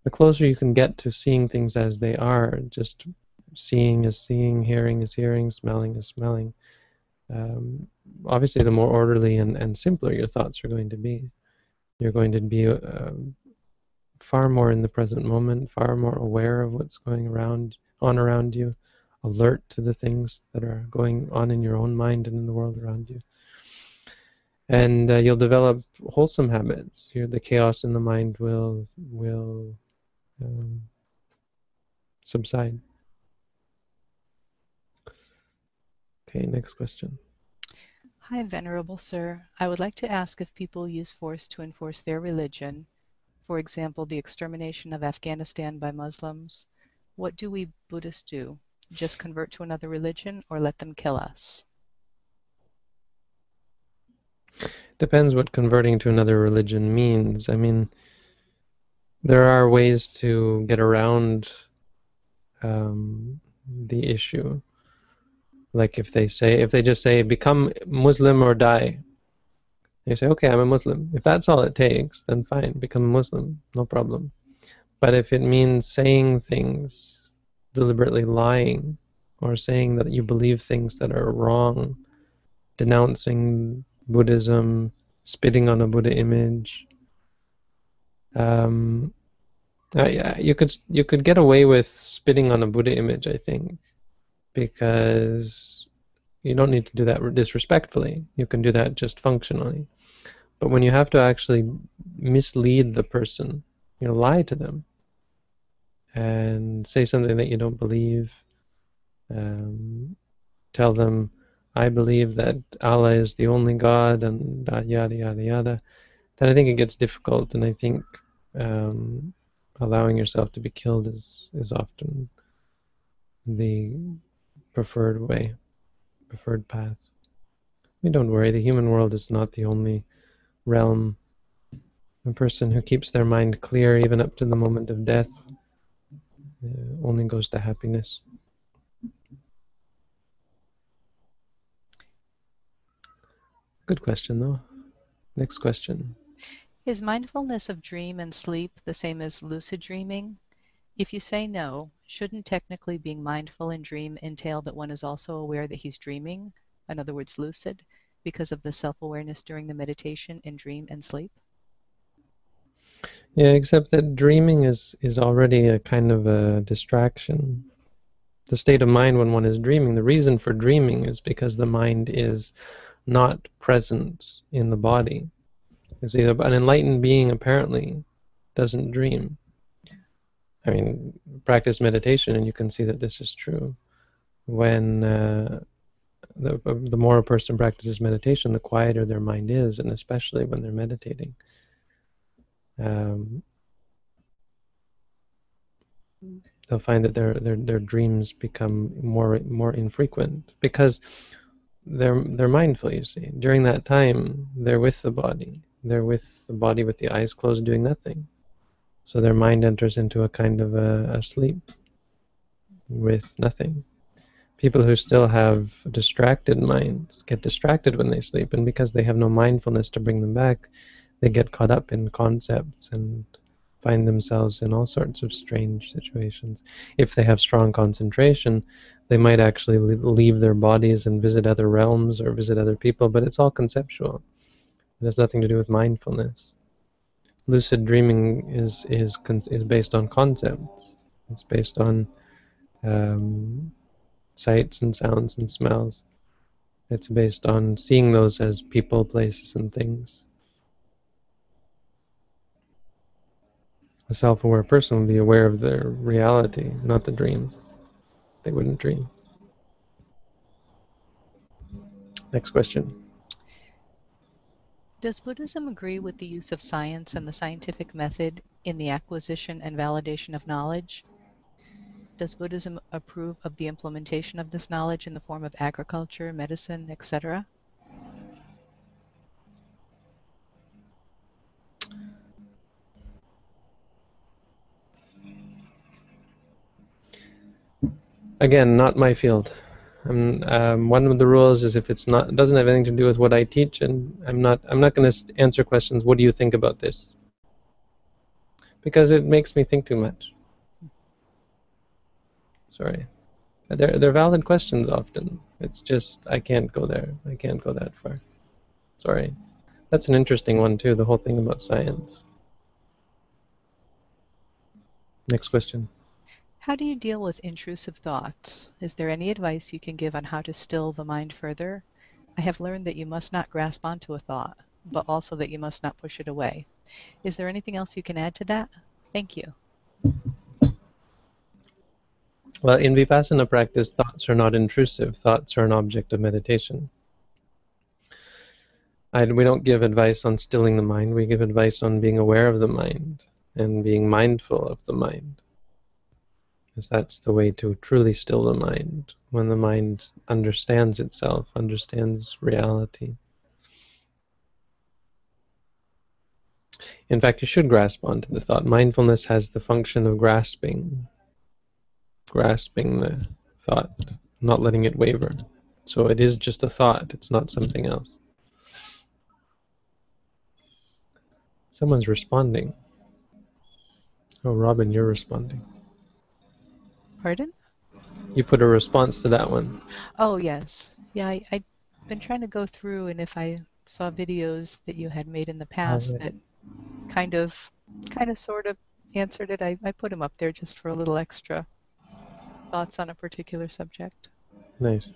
The closer you can get to seeing things as they are, just seeing is seeing, hearing is hearing, smelling is smelling, obviously the more orderly and simpler your thoughts are going to be. You're going to be far more in the present moment, far more aware of what's going around you, alert to the things that are going on in your own mind and in the world around you. And you'll develop wholesome habits. The chaos in the mind will subside. Okay, next question. Hi, Venerable Sir. I would like to ask if people use force to enforce their religion, for example, the extermination of Afghanistan by Muslims. What do we Buddhists do? Just convert to another religion or let them kill us? Depends what converting to another religion means. I mean, there are ways to get around the issue. Like if they just say become Muslim or die, you say, okay, I'm a Muslim. If that's all it takes, then fine, become a Muslim, no problem. But if it means saying things, deliberately lying, or saying that you believe things that are wrong, denouncing Buddhism, spitting on a Buddha image, you could get away with spitting on a Buddha image, I think, because you don't need to do that disrespectfully. You can do that just functionally. But when you have to actually mislead the person, lie to them, and say something that you don't believe, tell them, I believe that Allah is the only God, and yada, yada, yada, then I think it gets difficult, and I think allowing yourself to be killed is often the preferred way, preferred path. I mean, don't worry, the human world is not the only realm. A person who keeps their mind clear even up to the moment of death only goes to happiness. Good question, though. Next question. Is mindfulness of dream and sleep the same as lucid dreaming? If you say no, shouldn't technically being mindful in dream entail that one is also aware that he's dreaming, in other words, lucid, because of the self-awareness during the meditation in dream and sleep? Yeah, except that dreaming is already a kind of a distraction. The state of mind when one is dreaming, the reason for dreaming is because the mind is not present in the body. You see, an enlightened being apparently doesn't dream. I mean, practice meditation and you can see that this is true. When the more a person practices meditation, the quieter their mind is, and especially when they're meditating. they'll find that their dreams become more infrequent because they're mindful. You see, during that time, they're with the body. They're with the body with the eyes closed, doing nothing. So their mind enters into a kind of a sleep with nothing. People who still have distracted minds get distracted when they sleep, and because they have no mindfulness to bring them back, they get caught up in concepts and find themselves in all sorts of strange situations. If they have strong concentration, they might actually leave their bodies and visit other realms or visit other people, but it's all conceptual. It has nothing to do with mindfulness. Lucid dreaming is based on concepts. It's based on sights and sounds and smells. It's based on seeing those as people, places, and things. A self-aware person would be aware of their reality, not the dreams. They wouldn't dream. Next question. Does Buddhism agree with the use of science and the scientific method in the acquisition and validation of knowledge? Does Buddhism approve of the implementation of this knowledge in the form of agriculture, medicine, etc.? Again, not my field. One of the rules is if it doesn't have anything to do with what I teach, and I'm not going to answer questions. What do you think about this? Because it makes me think too much. Sorry. They're valid questions often. It's just I can't go there. I can't go that far. Sorry. That's an interesting one too, the whole thing about science. Next question. How do you deal with intrusive thoughts? Is there any advice you can give on how to still the mind further? I have learned that you must not grasp onto a thought, but also that you must not push it away. Is there anything else you can add to that? Thank you. Well, in Vipassana practice, thoughts are not intrusive. Thoughts are an object of meditation. We don't give advice on stilling the mind. We give advice on being aware of the mind and being mindful of the mind. Because that's the way to truly still the mind, when the mind understands itself, understands reality. In fact, you should grasp onto the thought. Mindfulness has the function of grasping the thought, not letting it waver. So it is just a thought, it's not something else. Someone's responding. Oh, Robin, you're responding. Pardon? You put a response to that one. Oh, yes. Yeah, I've been trying to go through, and if I saw videos that you had made in the past that kind of sort of answered it, I put them up there just for a little extra thoughts on a particular subject. Nice.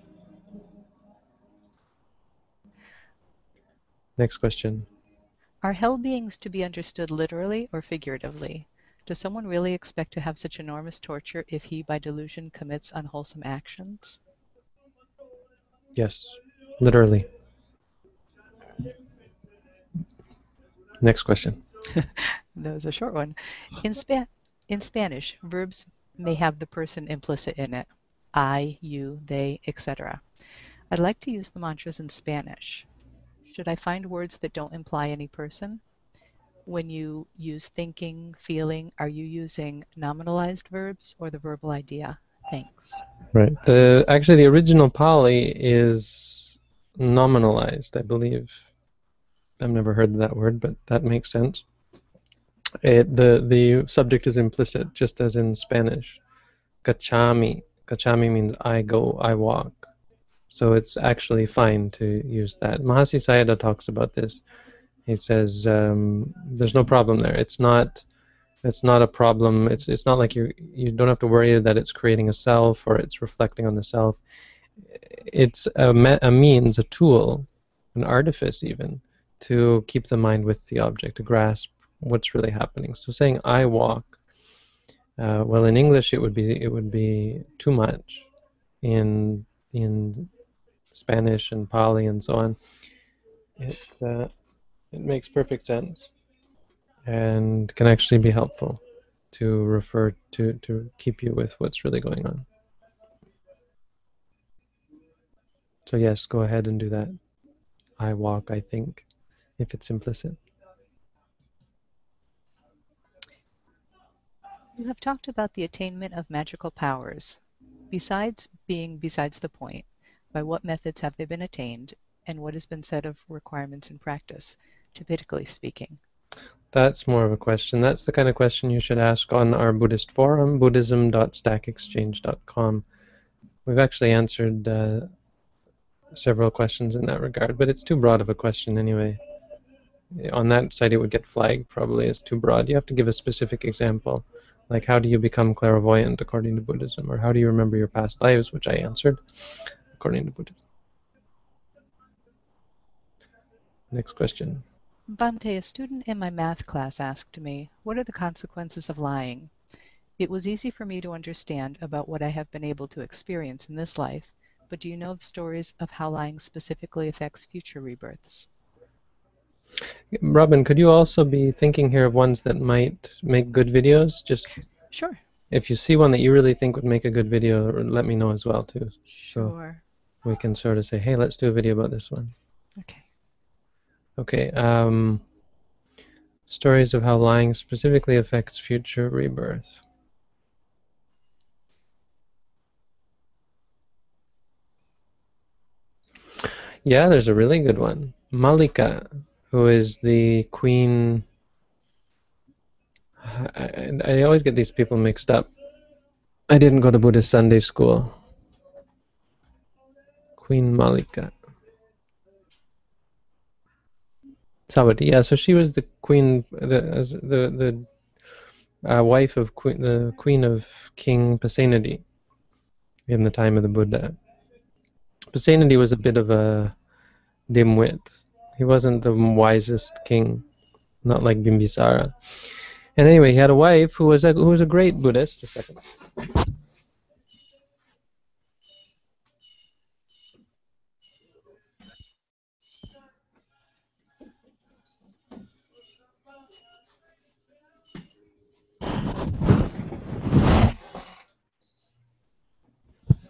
Next question. Are hell beings to be understood literally or figuratively? Does someone really expect to have such enormous torture if he, by delusion, commits unwholesome actions? Yes, literally. Next question. That was a short one. In Spanish, verbs may have the person implicit in it. I, you, they, etc. I'd like to use the mantras in Spanish. Should I find words that don't imply any person? When you use thinking, feeling, are you using nominalized verbs or the verbal idea? Thanks. Right. Actually, the original Pali is nominalized, I believe. I've never heard that word, but that makes sense. The subject is implicit, just as in Spanish. Gachami. Gachami means I go, I walk. So it's actually fine to use that. Mahasi Sayadaw talks about this. He says there's no problem there. It's not a problem. It's not like you don't have to worry that it's creating a self or it's reflecting on the self. It's a means, a tool, an artifice even, to keep the mind with the object, to grasp what's really happening. So saying I walk, well, in English it would be too much. In Spanish and Pali and so on, it makes perfect sense and can actually be helpful to refer to keep you with what's really going on. So yes, go ahead and do that. I walk, I think, if it's implicit. You have talked about the attainment of magical powers. Besides being besides the point, by what methods have they been attained, and what has been said of requirements in practice, typically speaking? That's more of a question. That's the kind of question you should ask on our Buddhist forum, buddhism.stackexchange.com. We've actually answered several questions in that regard, but it's too broad of a question anyway. On that site it would get flagged probably as too broad. You have to give a specific example, like how do you become clairvoyant according to Buddhism, or how do you remember your past lives, which I answered according to Buddhism. Next question. Bhante, a student in my math class asked me, what are the consequences of lying? It was easy for me to understand about what I have been able to experience in this life, but do you know of stories of how lying specifically affects future rebirths? Robin, could you also be thinking here of ones that might make good videos? Just Sure. if you see one that you really think would make a good video, let me know as well too. Sure. So we can sort of say, hey, let's do a video about this one. Okay. Okay. Stories of how lying specifically affects future rebirth. Yeah, there's a really good one. Malika, who is the queen. I always get these people mixed up. I didn't go to Buddhist Sunday school. Queen Malika. Sawati, yeah. So she was the queen, the wife of the queen of King Pasenadi in the time of the Buddha. Pasenadi was a bit of a dimwit. He wasn't the wisest king, not like Bimbisara. And anyway, he had a wife who was a great Buddhist. Just a second.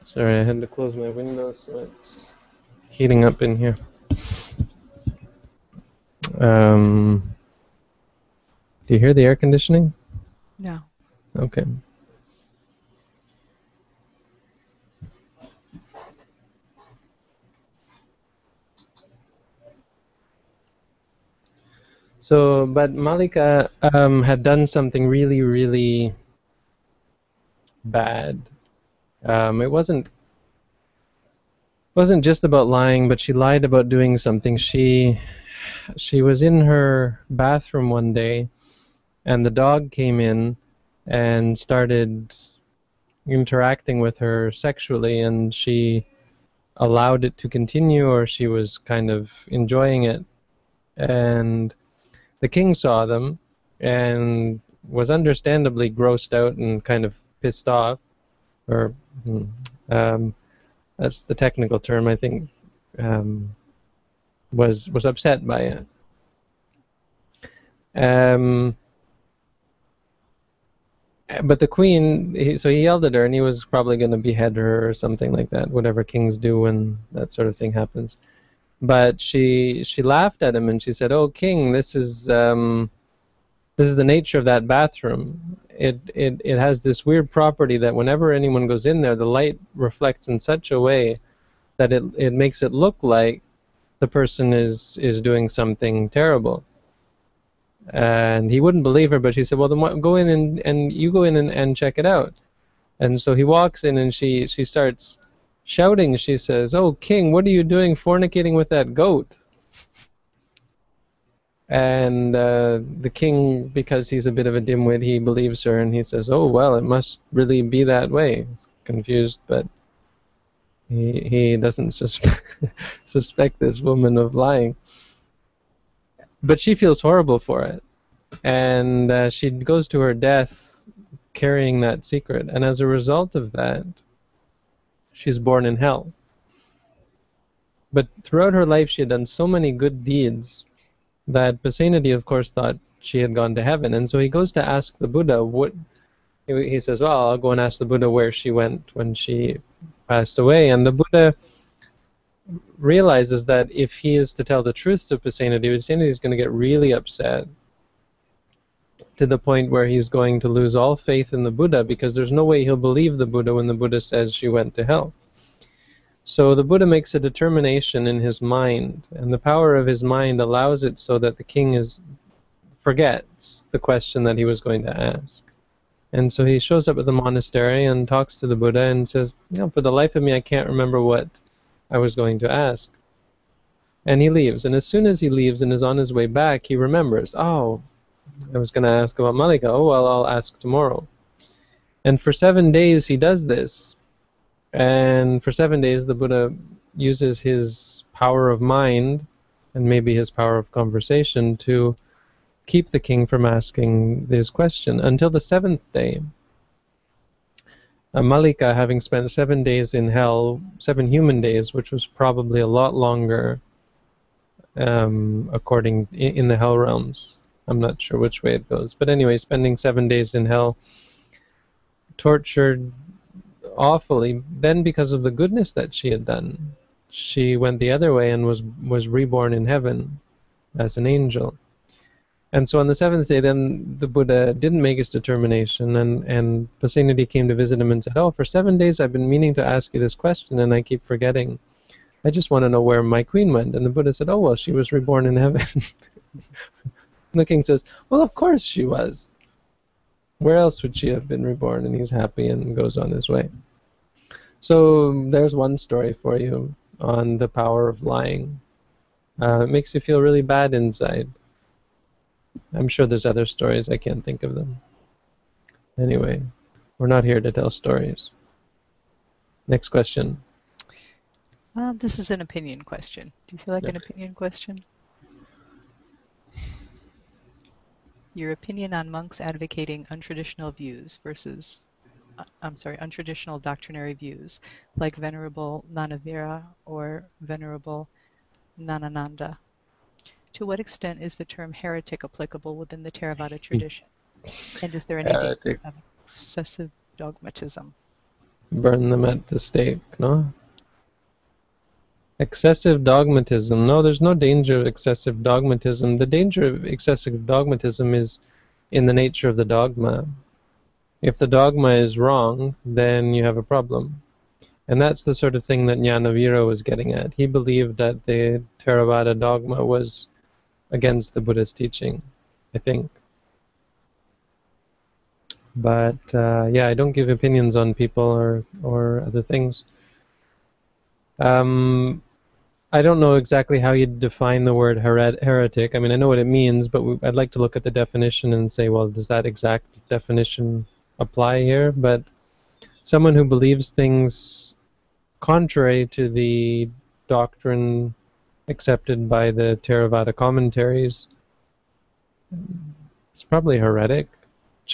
Sorry, I had to close my window, so it's heating up in here. Do you hear the air conditioning? No. Okay. So, but Malika had done something really, really bad. It wasn't just about lying, but she lied about doing something. She was in her bathroom one day, and the dog came in and started interacting with her sexually, and she allowed it to continue, or she was kind of enjoying it. And the king saw them and was understandably grossed out and kind of pissed off, or that's the technical term, I think, was upset by it. But the queen, so he yelled at her, and he was probably going to behead her or something like that, whatever kings do when that sort of thing happens. But she laughed at him, and she said, "Oh, king, this is the nature of that bathroom. It has this weird property that whenever anyone goes in there, the light reflects in such a way that it makes it look like the person is doing something terrible." And he wouldn't believe her, but she said, well, then go in and you go in and check it out. And so he walks in, and she starts shouting. She says, "Oh, king, what are you doing fornicating with that goat?" And the king, because he's a bit of a dimwit, he believes her, and he says, "Oh, well, it must really be that way." He's confused, but he doesn't suspect this woman of lying. But she feels horrible for it. And she goes to her death carrying that secret. And as a result of that, she's born in hell. But throughout her life, she had done so many good deeds that Pasenadi, of course, thought she had gone to heaven. And so he goes to ask the Buddha, he says, well, I'll go and ask the Buddha where she went when she passed away. And the Buddha realizes that if he is to tell the truth to Pasenadi is going to get really upset to the point where he's going to lose all faith in the Buddha, because there's no way he'll believe the Buddha when the Buddha says she went to hell. So the Buddha makes a determination in his mind, and the power of his mind allows it so that the king forgets the question that he was going to ask. And so he shows up at the monastery and talks to the Buddha and says, for the life of me, I can't remember what I was going to ask. And he leaves. And as soon as he leaves and is on his way back, he remembers, oh, I was going to ask about Malika. Oh, well, I'll ask tomorrow. And for 7 days he does this. And for 7 days the Buddha uses his power of mind and maybe his power of conversation to keep the king from asking this question until the 7th day. Malika, having spent 7 days in hell, 7 human days, which was probably a lot longer according in the hell realms. I'm not sure which way it goes. But anyway, spending 7 days in hell, tortured awfully. Then because of the goodness that she had done, she went the other way and was reborn in heaven as an angel. And so on the 7th day, then the Buddha didn't make his determination, and Pasenadi came to visit him and said, oh, for 7 days I've been meaning to ask you this question and I keep forgetting. I just want to know where my queen went. And the Buddha said, oh, well, she was reborn in heaven. The king says, well, of course she was. Where else would she have been reborn? And he's happy and goes on his way. So there's one story for you on the power of lying. It makes you feel really bad inside. I'm sure there's other stories, I can't think of them. Anyway, we're not here to tell stories. Next question. This is an opinion question. Do you feel like an opinion question? Your opinion on monks advocating untraditional views versus, untraditional doctrinary views, like Venerable Nanavira or Venerable Nanananda. To what extent is the term heretic applicable within the Theravada tradition? And is there any danger of excessive dogmatism? Burn them at the stake, no? Excessive dogmatism. No, there's no danger of excessive dogmatism. The danger of excessive dogmatism is in the nature of the dogma. If the dogma is wrong, then you have a problem. And that's the sort of thing that Jnanavira was getting at. He believed that the Theravada dogma was against the Buddha's teaching, I think. But yeah, I don't give opinions on people or other things. I don't know exactly how you define the word heretic. I mean, I know what it means, but I'd like to look at the definition and say, well, does that exact definition apply here? But someone who believes things contrary to the doctrine accepted by the Theravada commentaries, it's probably heretic.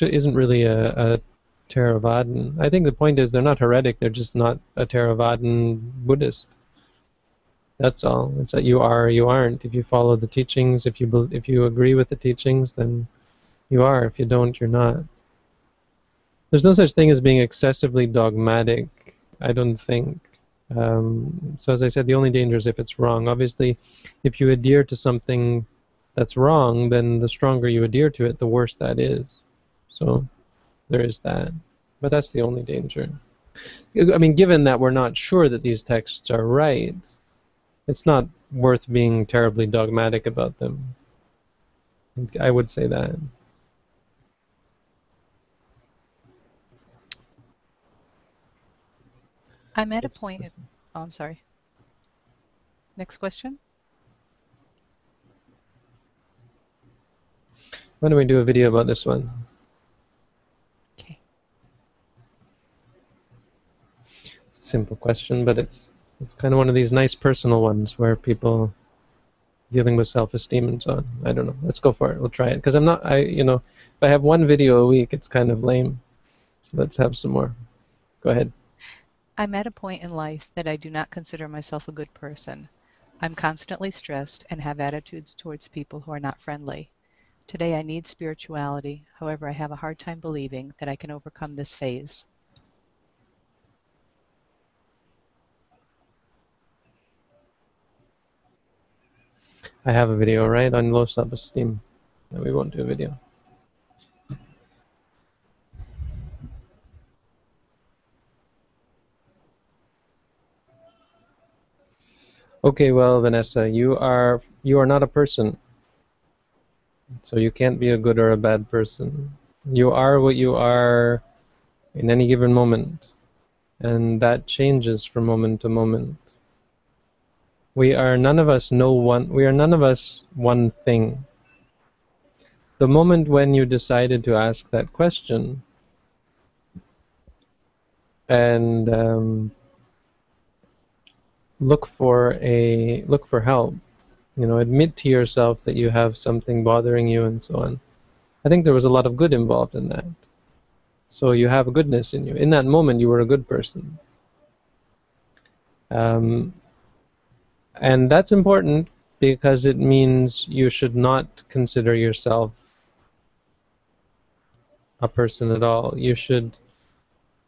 Isn't really a Theravadan. I think the point is they're not heretic, they're just not a Theravadan Buddhist. That's all. It's that you are or you aren't. If you follow the teachings, if you agree with the teachings, then you are. If you don't, you're not. There's no such thing as being excessively dogmatic, I don't think. So as I said, the only danger is if it's wrong. Obviously, if you adhere to something that's wrong, then the stronger you adhere to it, the worse that is. So there is that. But that's the only danger. I mean, given that we're not sure that these texts are right, it's not worth being terribly dogmatic about them. I would say that. I'm at a point. Oh, I'm sorry. Next question. Why don't we do a video about this one? Okay. It's a simple question, but it's kind of one of these nice personal ones where people dealing with self-esteem and so on. I don't know. Let's go for it. We'll try it. Because if I have one video a week, it's kind of lame. So let's have some more. Go ahead. I'm at a point in life that I do not consider myself a good person. I'm constantly stressed and have attitudes towards people who are not friendly. Today I need spirituality. However, I have a hard time believing that I can overcome this phase. I have a video, right, on low self-esteem. No, we won't do a video. Okay, well, Vanessa, you are not a person, so you can't be a good or a bad person. You are what you are in any given moment, and that changes from moment to moment. We are none of us one thing. The moment when you decided to ask that question and look for help, admit to yourself that you have something bothering you and so on. I think there was a lot of good involved in that. So you have a goodness in you. In that moment, you were a good person. And that's important because it means you should not consider yourself a person at all. You should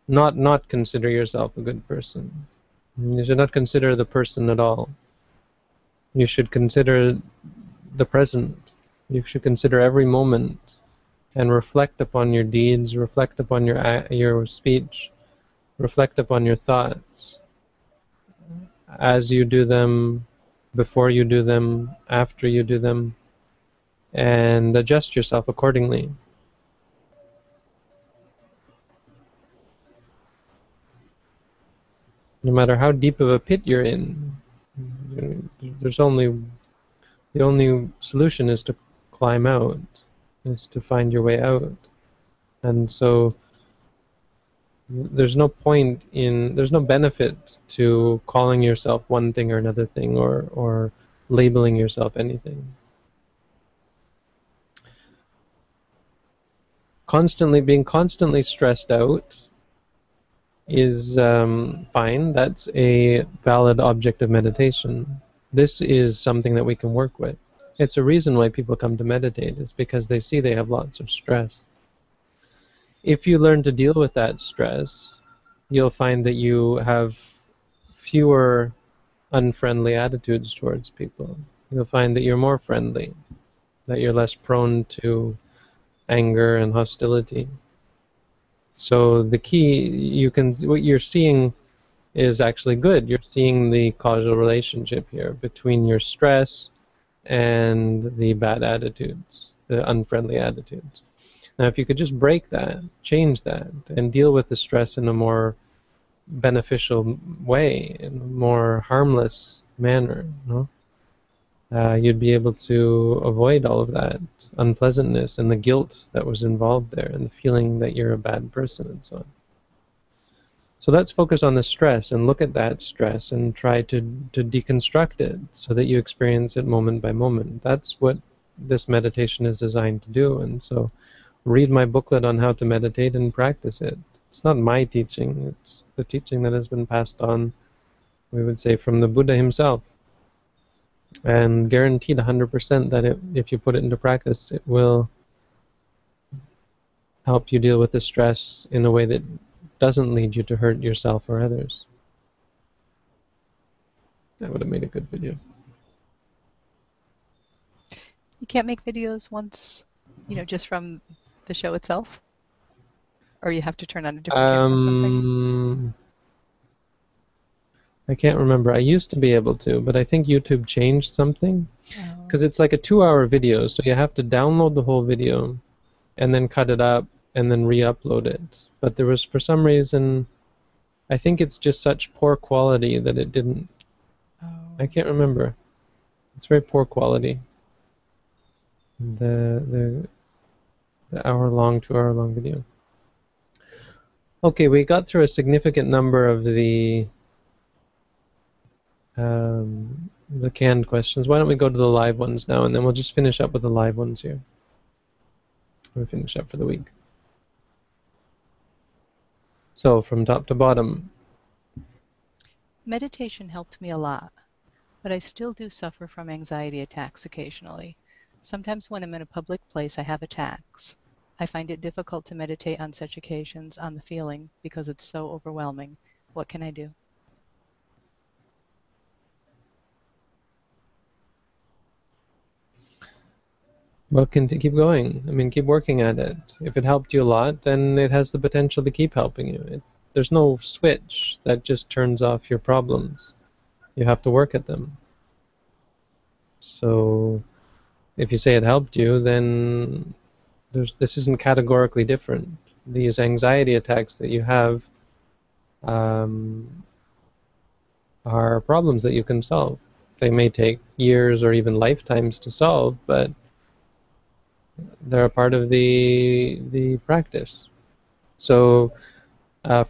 not consider yourself a good person. You should not consider the person at all. You should consider the present. You should consider every moment and reflect upon your deeds, reflect upon your speech, reflect upon your thoughts as you do them, before you do them, after you do them, and adjust yourself accordingly. No matter how deep of a pit you're in, the only solution is to climb out, is to find your way out. And so there's no benefit to calling yourself one thing or another thing, or labeling yourself anything. Being constantly stressed out is fine. That's a valid object of meditation. This is something that we can work with. It's a reason why people come to meditate. It's because they see they have lots of stress. If you learn to deal with that stress, you'll find that you have fewer unfriendly attitudes towards people. You'll find that you're more friendly, that you're less prone to anger and hostility. So the key, what you're seeing is actually good. You're seeing the causal relationship here between your stress and the bad attitudes, the unfriendly attitudes. Now, if you could just break that, change that, and deal with the stress in a more beneficial way, in a more harmless manner, you'd be able to avoid all of that unpleasantness and the guilt that was involved there, and the feeling that you're a bad person and so on. So let's focus on the stress and look at that stress and try to deconstruct it so that you experience it moment by moment. That's what this meditation is designed to do. And so read my booklet on how to meditate and practice it. It's not my teaching. It's the teaching that has been passed on, we would say, from the Buddha himself. And guaranteed 100% that if you put it into practice, it will help you deal with the stress in a way that doesn't lead you to hurt yourself or others. That would have made a good video. You can't make videos once, just from the show itself? Or you have to turn on a different camera or something? I can't remember. I used to be able to, but I think YouTube changed something. Because it's like a 2-hour video, so you have to download the whole video and then cut it up and then re-upload it. But there was, for some reason, I think it's just such poor quality that it didn't. I can't remember. It's very poor quality. The hour-long, 2-hour-long video. Okay, we got through a significant number of the canned questions. Why don't we go to the live ones now, and then we'll just finish up with the live ones here. We'll finish up for the week. So, from top to bottom. Meditation helped me a lot, but I still do suffer from anxiety attacks occasionally. Sometimes when I'm in a public place, I have attacks. I find it difficult to meditate on such occasions on the feeling because it's so overwhelming. What can I do? Well, keep going. I mean, keep working at it. If it helped you a lot, then it has the potential to keep helping you. There's no switch that just turns off your problems. You have to work at them. So if you say it helped you, then this isn't categorically different. These anxiety attacks that you have are problems that you can solve. They may take years or even lifetimes to solve, but they're a part of the practice. So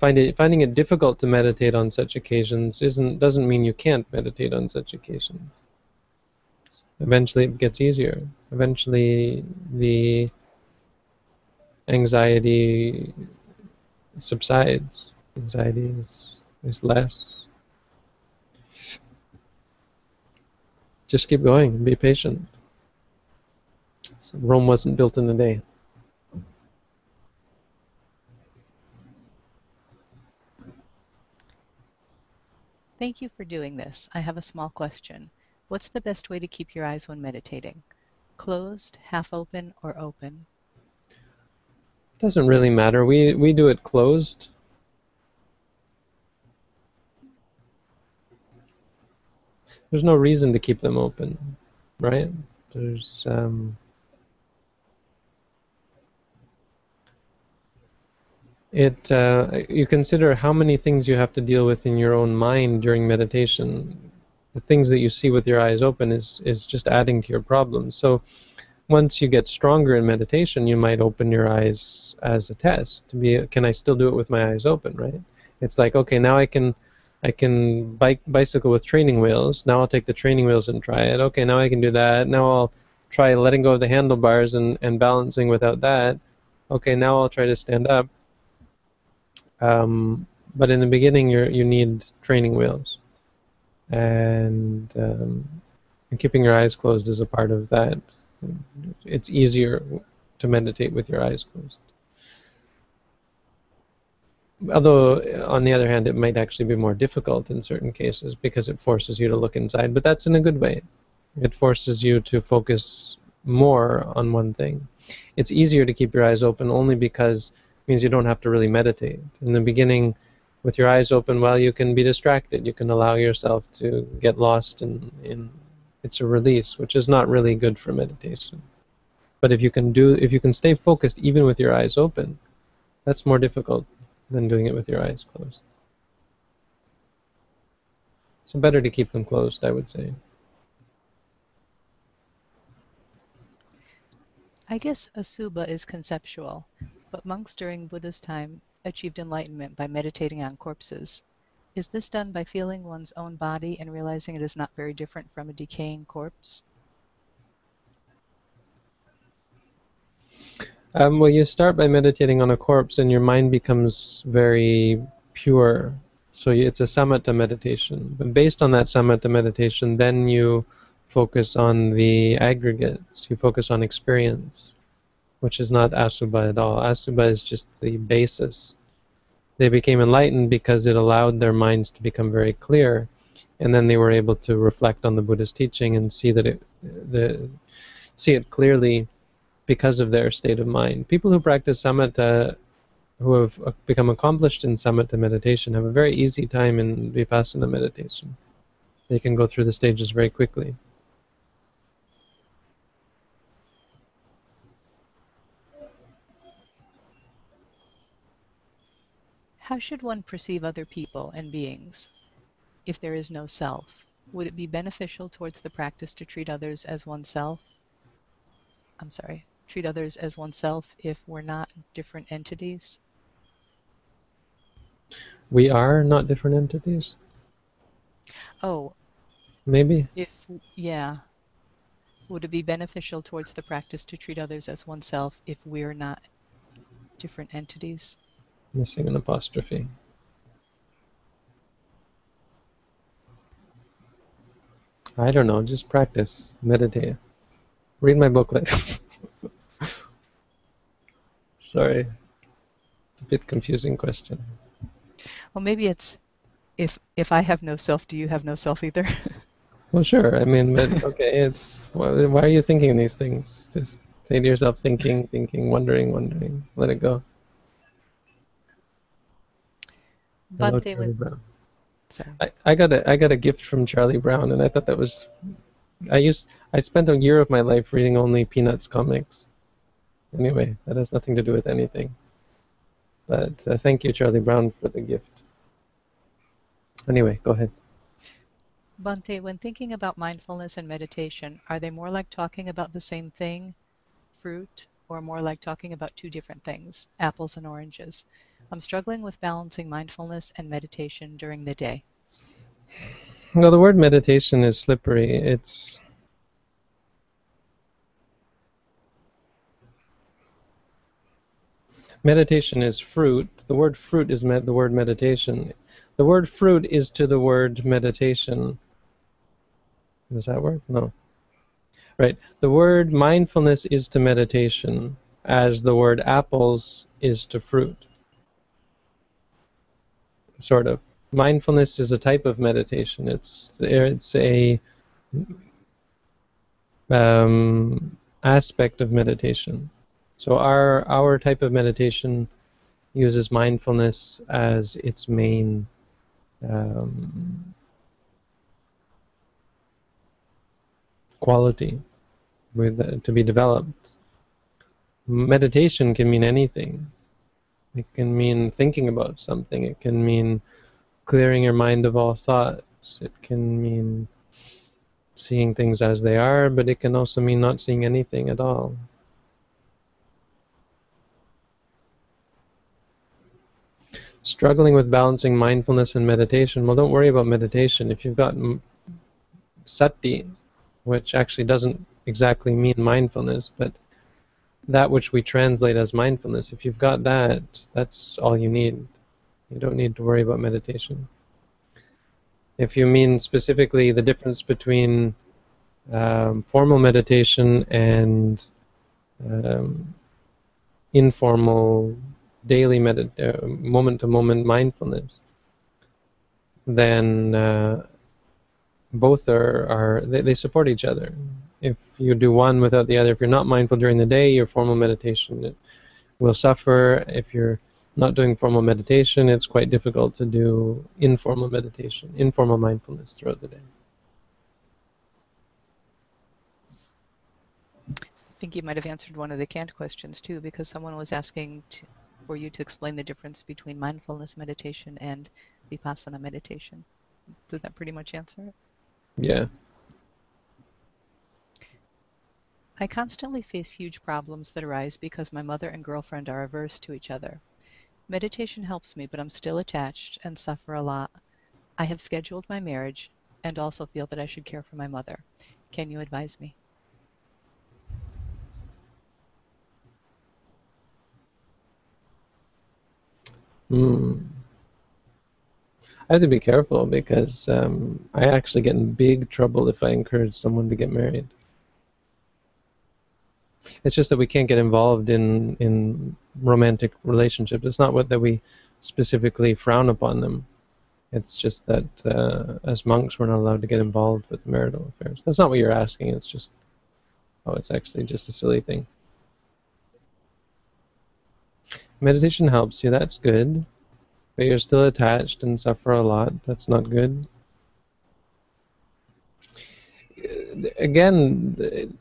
finding it difficult to meditate on such occasions doesn't mean you can't meditate on such occasions. Eventually it gets easier. Eventually the anxiety subsides. Anxiety is less. Just keep going. Be patient. So Rome wasn't built in a day. Thank you for doing this. I have a small question. What's the best way to keep your eyes when meditating? Closed, half open, or open? Doesn't really matter. We do it closed. There's no reason to keep them open, right? There's you consider how many things you have to deal with in your own mind during meditation. The things that you see with your eyes open is just adding to your problems. So once you get stronger in meditation, you might open your eyes as a test to be, can I still do it with my eyes open, right? It's like, okay, now I can bicycle with training wheels. Now I'll take the training wheels and try it. Okay, now I can do that. Now I'll try letting go of the handlebars and balancing without that. Okay, now I'll try to stand up. But in the beginning, you need training wheels, and keeping your eyes closed is a part of that. It's easier to meditate with your eyes closed. Although, on the other hand, it might actually be more difficult in certain cases because it forces you to look inside, but that's in a good way. It forces you to focus more on one thing. It's easier to keep your eyes open only because it means you don't have to really meditate. In the beginning, with your eyes open, well, you can be distracted. You can allow yourself to get lost in it's a release, which is not really good for meditation. But if you can stay focused even with your eyes open, that's more difficult than doing it with your eyes closed. So better to keep them closed, I would say. I guess asubha is conceptual, but monks during Buddha's time achieved enlightenment by meditating on corpses. Is this done by feeling one's own body and realizing it is not very different from a decaying corpse? Well, you start by meditating on a corpse and your mind becomes very pure. So it's a samatha meditation. But based on that samatha meditation, then you focus on the aggregates. You focus on experience, which is not asubha at all. Asubha is just the basis. They became enlightened because it allowed their minds to become very clear, and then they were able to reflect on the Buddhist teaching and see that see it clearly because of their state of mind. People who practice samatha, who have become accomplished in samatha meditation, have a very easy time in Vipassana meditation. They can go through the stages very quickly. How should one perceive other people and beings if there is no self? Would it be beneficial towards the practice to treat others as oneself? Treat others as oneself if we're not different entities? We are not different entities? Oh, Maybe? yeah. Would it be beneficial towards the practice to treat others as oneself if we're not different entities? Missing an apostrophe. I don't know, just practice. Meditate. Read my booklet. Sorry. It's a bit confusing question. Well, maybe it's if I have no self, do you have no self either? Well, sure. I mean, but okay, it's why are you thinking these things? Just say to yourself, thinking, thinking, wondering, wondering. Let it go. Hello, Bhante, Charlie Brown. sorry. I got a gift from Charlie Brown, and I thought that was I spent a year of my life reading only Peanuts comics. Anyway, that has nothing to do with anything. But thank you, Charlie Brown, for the gift. Anyway, go ahead. Bhante, when thinking about mindfulness and meditation, are they more like talking about the same thing, fruit, or more like talking about two different things, apples and oranges? I'm struggling with balancing mindfulness and meditation during the day. Well, the word meditation is slippery. Meditation is fruit. The word fruit is the word meditation. The word fruit is to the word meditation. Does that work? No. Right. The word mindfulness is to meditation as the word apples is to fruit. Sort of. Mindfulness is a type of meditation. It's a aspect of meditation. So our type of meditation uses mindfulness as its main quality to be developed. Meditation can mean anything. It can mean thinking about something. It can mean clearing your mind of all thoughts. It can mean seeing things as they are, but it can also mean not seeing anything at all. Struggling with balancing mindfulness and meditation. Well, don't worry about meditation. If you've got sati, which actually doesn't exactly mean mindfulness, but that which we translate as mindfulness, if you've got that, that's all you need. You don't need to worry about meditation. If you mean specifically the difference between formal meditation and informal daily moment-to-moment mindfulness, then both they support each other. If you do one without the other, if you're not mindful during the day, your formal meditation will suffer. If you're not doing formal meditation, it's quite difficult to do informal meditation, informal mindfulness throughout the day. I think you might have answered one of the canned questions too, because someone was asking for you to explain the difference between mindfulness meditation and Vipassana meditation. Did that pretty much answer it? Yeah. I constantly face huge problems that arise because my mother and girlfriend are averse to each other. Meditation helps me, but I'm still attached and suffer a lot. I have scheduled my marriage and also feel that I should care for my mother. Can you advise me? I have to be careful because I actually get in big trouble if I encourage someone to get married. It's just that we can't get involved in romantic relationships. It's not that we specifically frown upon them. It's just that as monks we're not allowed to get involved with marital affairs. That's not what you're asking. It's just, oh, it's actually just a silly thing. Meditation helps you. That's good. But you're still attached and suffer a lot. That's not good. Again,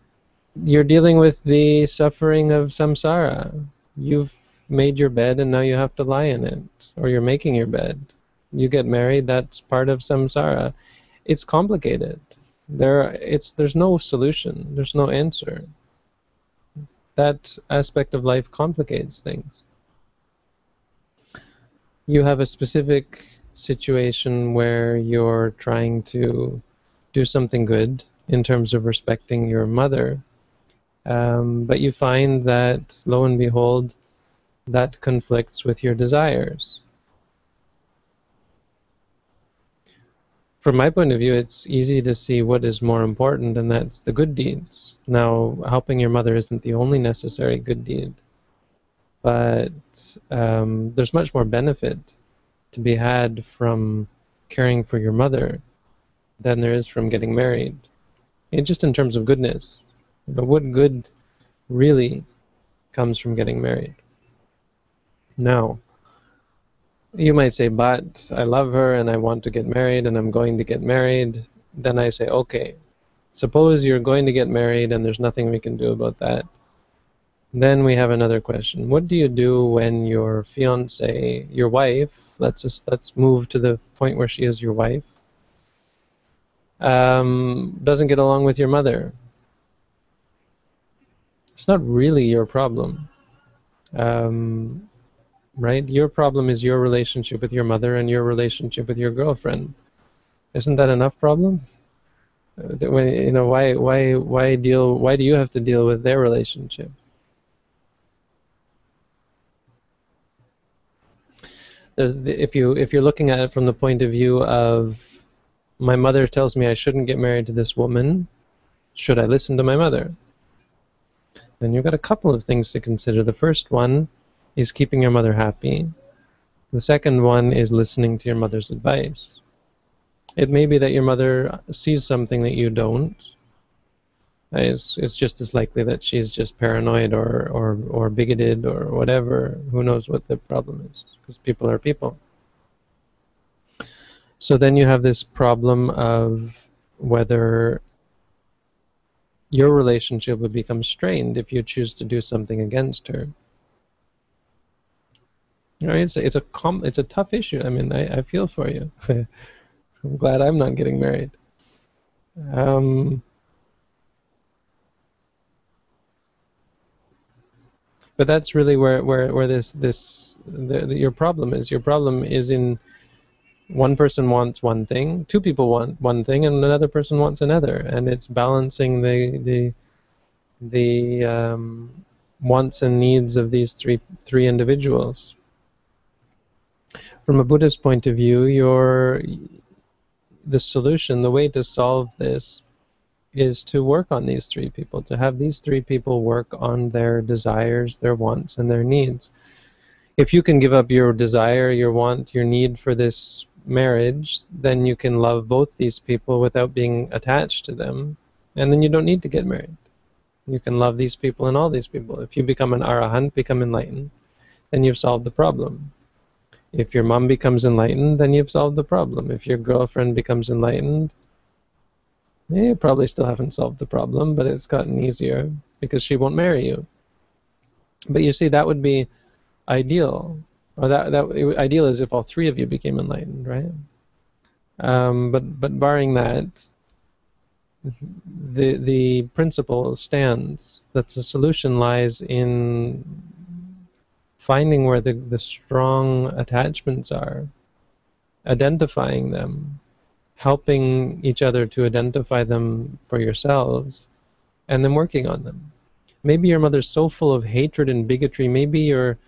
you're dealing with the suffering of samsara. You've made your bed and now you have to lie in it. Or you're making your bed. You get married, that's part of samsara. It's complicated. There's no solution. There's no answer. That aspect of life complicates things. You have a specific situation where you're trying to do something good in terms of respecting your mother, but you find that, lo and behold, that conflicts with your desires. from my point of view, it's easy to see what is more important, and that's the good deeds. Now, helping your mother isn't the only necessary good deed, but there's much more benefit to be had from caring for your mother than there is from getting married. And just in terms of goodness, what good really comes from getting married? Now, you might say, but I love her and I want to get married and I'm going to get married. Then I say, okay, suppose you're going to get married and there's nothing we can do about that. Then we have another question. What do you do when your fiance, your wife, let's move to the point where she is your wife, doesn't get along with your mother? It's not really your problem. Right? Your problem is your relationship with your mother and your relationship with your girlfriend. Isn't that enough problems? Why do you have to deal with their relationship? If you're looking at it from the point of view of, my mother tells me I shouldn't get married to this woman, should I listen to my mother? Then you've got a couple of things to consider. The first one is keeping your mother happy. The second one is listening to your mother's advice. It may be that your mother sees something that you don't. It's just as likely that she's just paranoid or bigoted or whatever. Who knows what the problem is, because people are people. So then you have this problem of whether your relationship would become strained if you choose to do something against her. It's a tough issue. I mean, I feel for you. I'm glad I'm not getting married. But that's really where your problem is. Your problem is in one person wants one thing, two people want one thing, and another person wants another, and it's balancing the wants and needs of these three individuals. From a Buddhist point of view, the solution, the way to solve this, is to work on these three people, to have these three people work on their desires, their wants, and their needs. If you can give up your desire, your want, your need for this marriage, then you can love both these people without being attached to them, and then you don't need to get married. You can love these people and all these people. If you become an arahant, become enlightened, then you've solved the problem. If your mom becomes enlightened, then you've solved the problem. If your girlfriend becomes enlightened, you probably still haven't solved the problem, but it's gotten easier because she won't marry you. But you see, that would be ideal. Or that ideal is if all three of you became enlightened, right? But barring that, the principle stands that the solution lies in finding where the strong attachments are, identifying them, helping each other to identify them for yourselves, and then working on them. Maybe your mother's so full of hatred and bigotry. Maybe your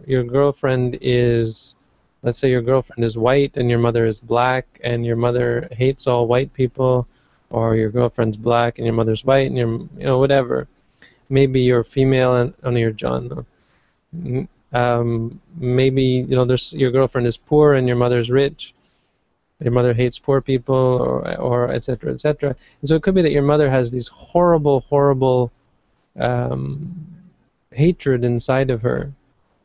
girlfriend is, let's say your girlfriend is white and your mother is black, and your mother hates all white people, or your girlfriend's black and your mother's white, and whatever. Maybe you're female and you're John. Maybe your girlfriend is poor and your mother's rich. Your mother hates poor people, or etc. etc. And so it could be that your mother has these horrible hatred inside of her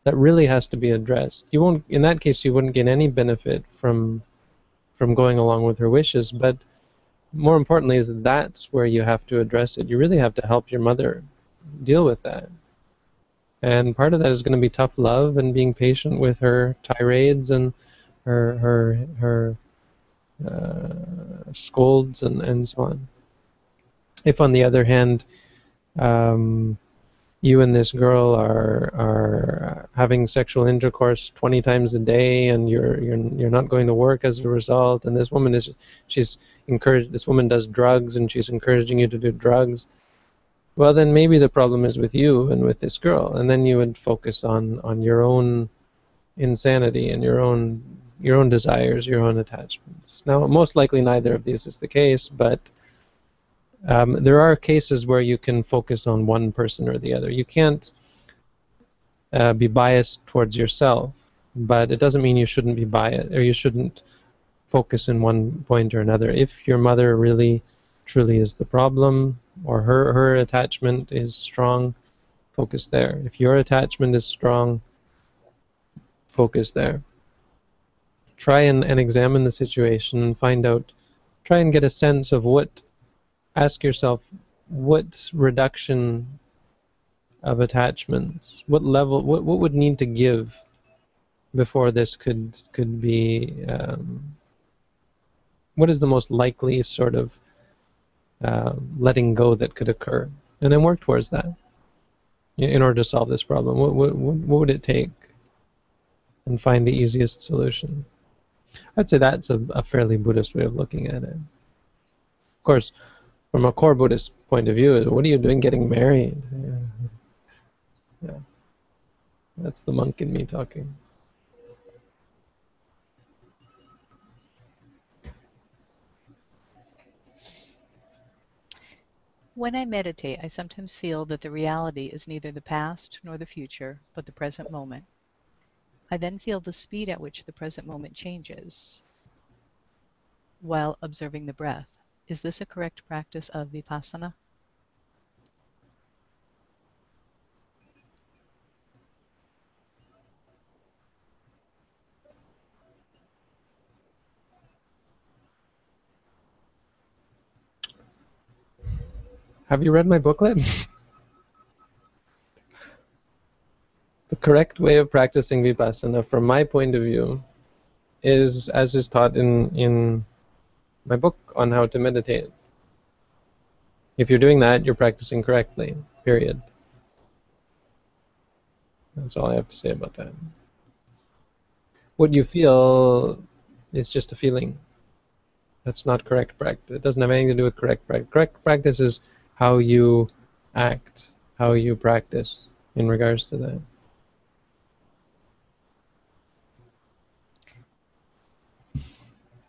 that really has to be addressed. You won't, in that case, you wouldn't get any benefit from going along with her wishes. But more importantly, is that's where you have to address it. You really have to help your mother deal with that. And part of that is going to be tough love and being patient with her tirades and her scolds and so on. If, on the other hand, you and this girl are having sexual intercourse 20 times a day, and you're not going to work as a result, and this woman does drugs and she's encouraging you to do drugs, well, then maybe the problem is with you and with this girl, and then you would focus on your own insanity and your own your own desires, your own attachments. Now, most likely neither of these is the case, but there are cases where you can focus on one person or the other. You can't be biased towards yourself, but it doesn't mean you shouldn't be biased, or you shouldn't focus in one point or another. If your mother really, truly is the problem, or her attachment is strong, focus there. If your attachment is strong, focus there. Try and examine the situation and find out, try and get a sense of what, ask yourself, what reduction of attachments, what level, what would need to give before this could be, what is the most likely sort of letting go that could occur, and then work towards that in order to solve this problem. What would it take, and find the easiest solution. I'd say that's a fairly Buddhist way of looking at it. Of course, from a core Buddhist point of view, what are you doing getting married? Yeah. That's the monk in me talking. When I meditate, I sometimes feel that the reality is neither the past nor the future, but the present moment. I then feel the speed at which the present moment changes while observing the breath. Is this a correct practice of Vipassana? Have you read my booklet? The correct way of practicing Vipassana, from my point of view, is as is taught in my book on how to meditate. If you're doing that, you're practicing correctly, period. That's all I have to say about that. What you feel is just a feeling. That's not correct practice. It doesn't have anything to do with correct practice. Correct practice is how you act, how you practice in regards to that.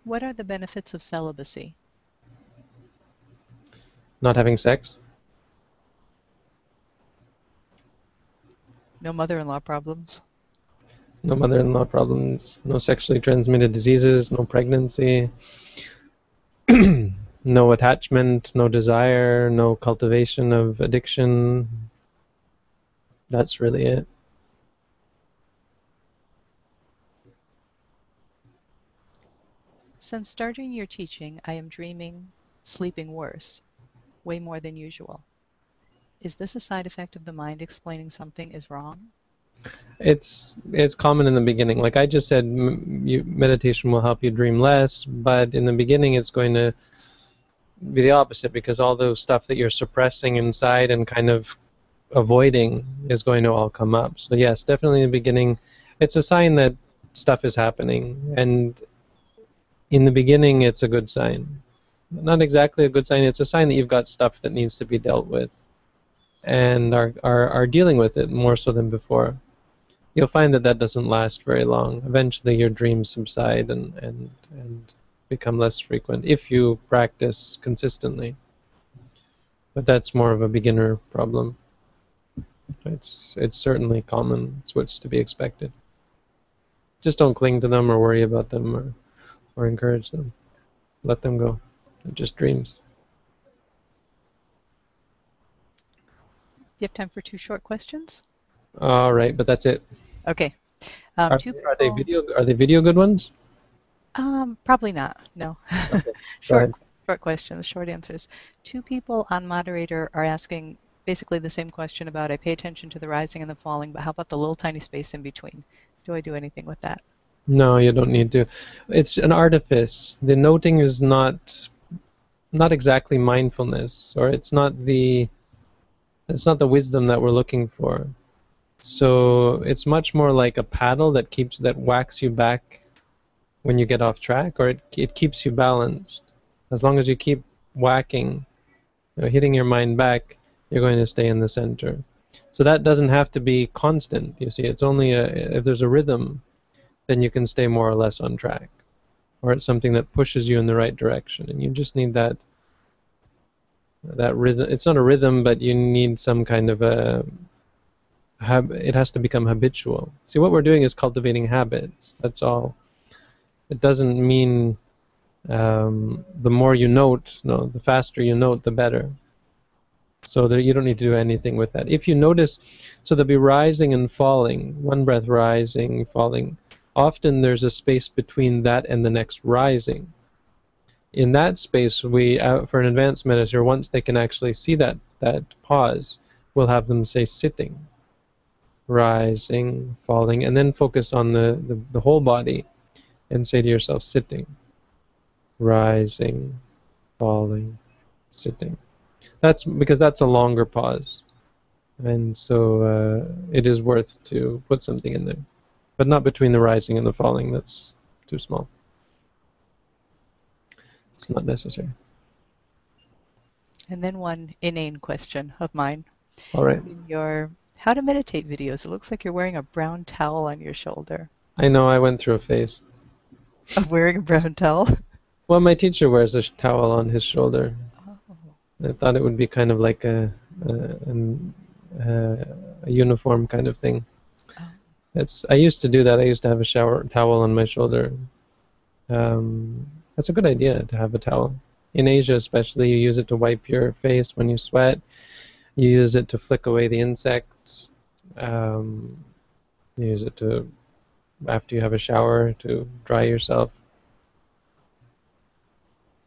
What are the benefits of celibacy? Not having sex. No mother-in-law problems. No mother-in-law problems. No sexually transmitted diseases. No pregnancy. No attachment. No desire. No cultivation of addiction. That's really it. Since starting your teaching, I am dreaming, sleeping worse, way more than usual. Is this a side effect of the mind explaining something is wrong? It's common in the beginning. Like I just said, meditation will help you dream less, but in the beginning it's going to be the opposite, because all the stuff that you're suppressing inside and kind of avoiding is going to all come up. So yes, definitely in the beginning, it's a sign that stuff is happening, and in the beginning it's a good sign. Not exactly a good sign, it's a sign that you've got stuff that needs to be dealt with, and are dealing with it more so than before. You'll find that that doesn't last very long. Eventually your dreams subside and become less frequent if you practice consistently. But that's more of a beginner problem. It's certainly common. It's what's to be expected. Just don't cling to them or worry about them or encourage them. Let them go. They're just dreams. Do you have time for 2 short questions? All right, but that's it. Okay. Are they video good ones? Probably not. No. Okay. Short questions, short answers. 2 people on Moderator are asking basically the same question about I pay attention to the rising and the falling, but how about the little tiny space in between? Do I do anything with that? No, you don't need to. It's an artifice. The noting is not exactly mindfulness, or it's not the wisdom that we're looking for. So it's much more like a paddle that whacks you back when you get off track, or it keeps you balanced. As long as you keep whacking, hitting your mind back, you're going to stay in the center. So that doesn't have to be constant. You see, it's only if there's a rhythm. then you can stay more or less on track. Or it's something that pushes you in the right direction, and you just need that rhythm. It's not a rhythm, but you need some kind of it has to become habitual. See, what we're doing is cultivating habits. That's all. It doesn't mean the more you note, no, the faster you note, the better. So that you don't need to do anything with that. If you notice, so there'll be rising and falling, one breath rising, falling. Often there's a space between that and the next rising. In that space, we, for an advanced meditator, once they can actually see that pause, we'll have them say sitting, rising, falling, and then focus on the whole body and say to yourself, sitting, rising, falling, sitting. That's because that's a longer pause, and so it is worth to put something in there, but not between the rising and the falling. That's too small. It's not necessary. And then one inane question of mine. All right. In your how to meditate videos, it looks like you're wearing a brown towel on your shoulder. I know, I went through a phase. Of wearing a brown towel? Well, my teacher wears a towel on his shoulder. Oh. I thought it would be kind of like a uniform kind of thing. Oh. I used to do that. I used to have a shower towel on my shoulder. That's a good idea to have a towel. In Asia especially, you use it to wipe your face when you sweat. You use it to flick away the insects. You use it to, after you have a shower, to dry yourself.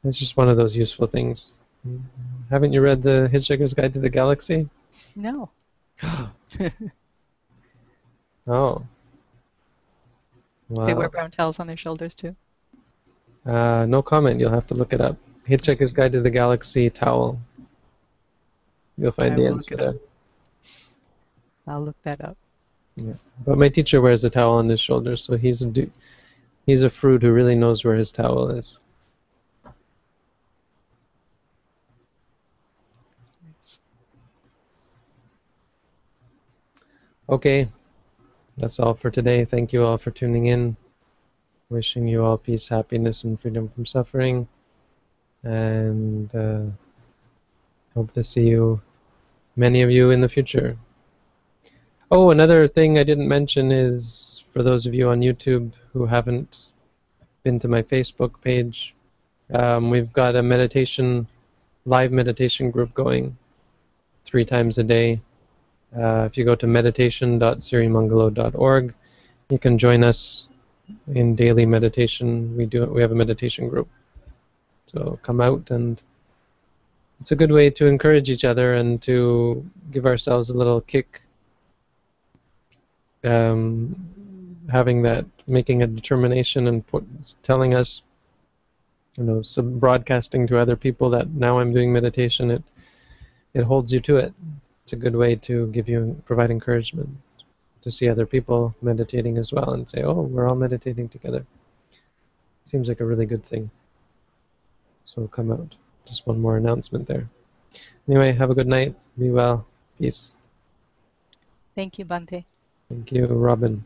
It's just one of those useful things. Haven't you read the Hitchhiker's Guide to the Galaxy? No. Oh. Wow. They wear brown towels on their shoulders too? No comment. You'll have to look it up. Hitchhiker's Guide to the Galaxy towel. You'll find the answer there. I'll look that up. Yeah. But my teacher wears a towel on his shoulder, so he's a fruit who really knows where his towel is. Okay, that's all for today. Thank you all for tuning in. Wishing you all peace, happiness, and freedom from suffering. And hope to see you, many of you, in the future. Oh, another thing I didn't mention is, for those of you on YouTube who haven't been to my Facebook page, we've got a live meditation group going 3 times a day. If you go to meditation.sirimangalo.org, you can join us in daily meditation. We have a meditation group. So come out, and it's a good way to encourage each other and to give ourselves a little kick. Having that, making a determination and telling us, broadcasting to other people that now I'm doing meditation, it holds you to it. It's a good way to provide encouragement, to see other people meditating as well and say, oh, we're all meditating together. Seems like a really good thing. So come out. Just one more announcement there. Anyway, have a good night. Be well. Peace. Thank you, Bhante. Thank you, Robin.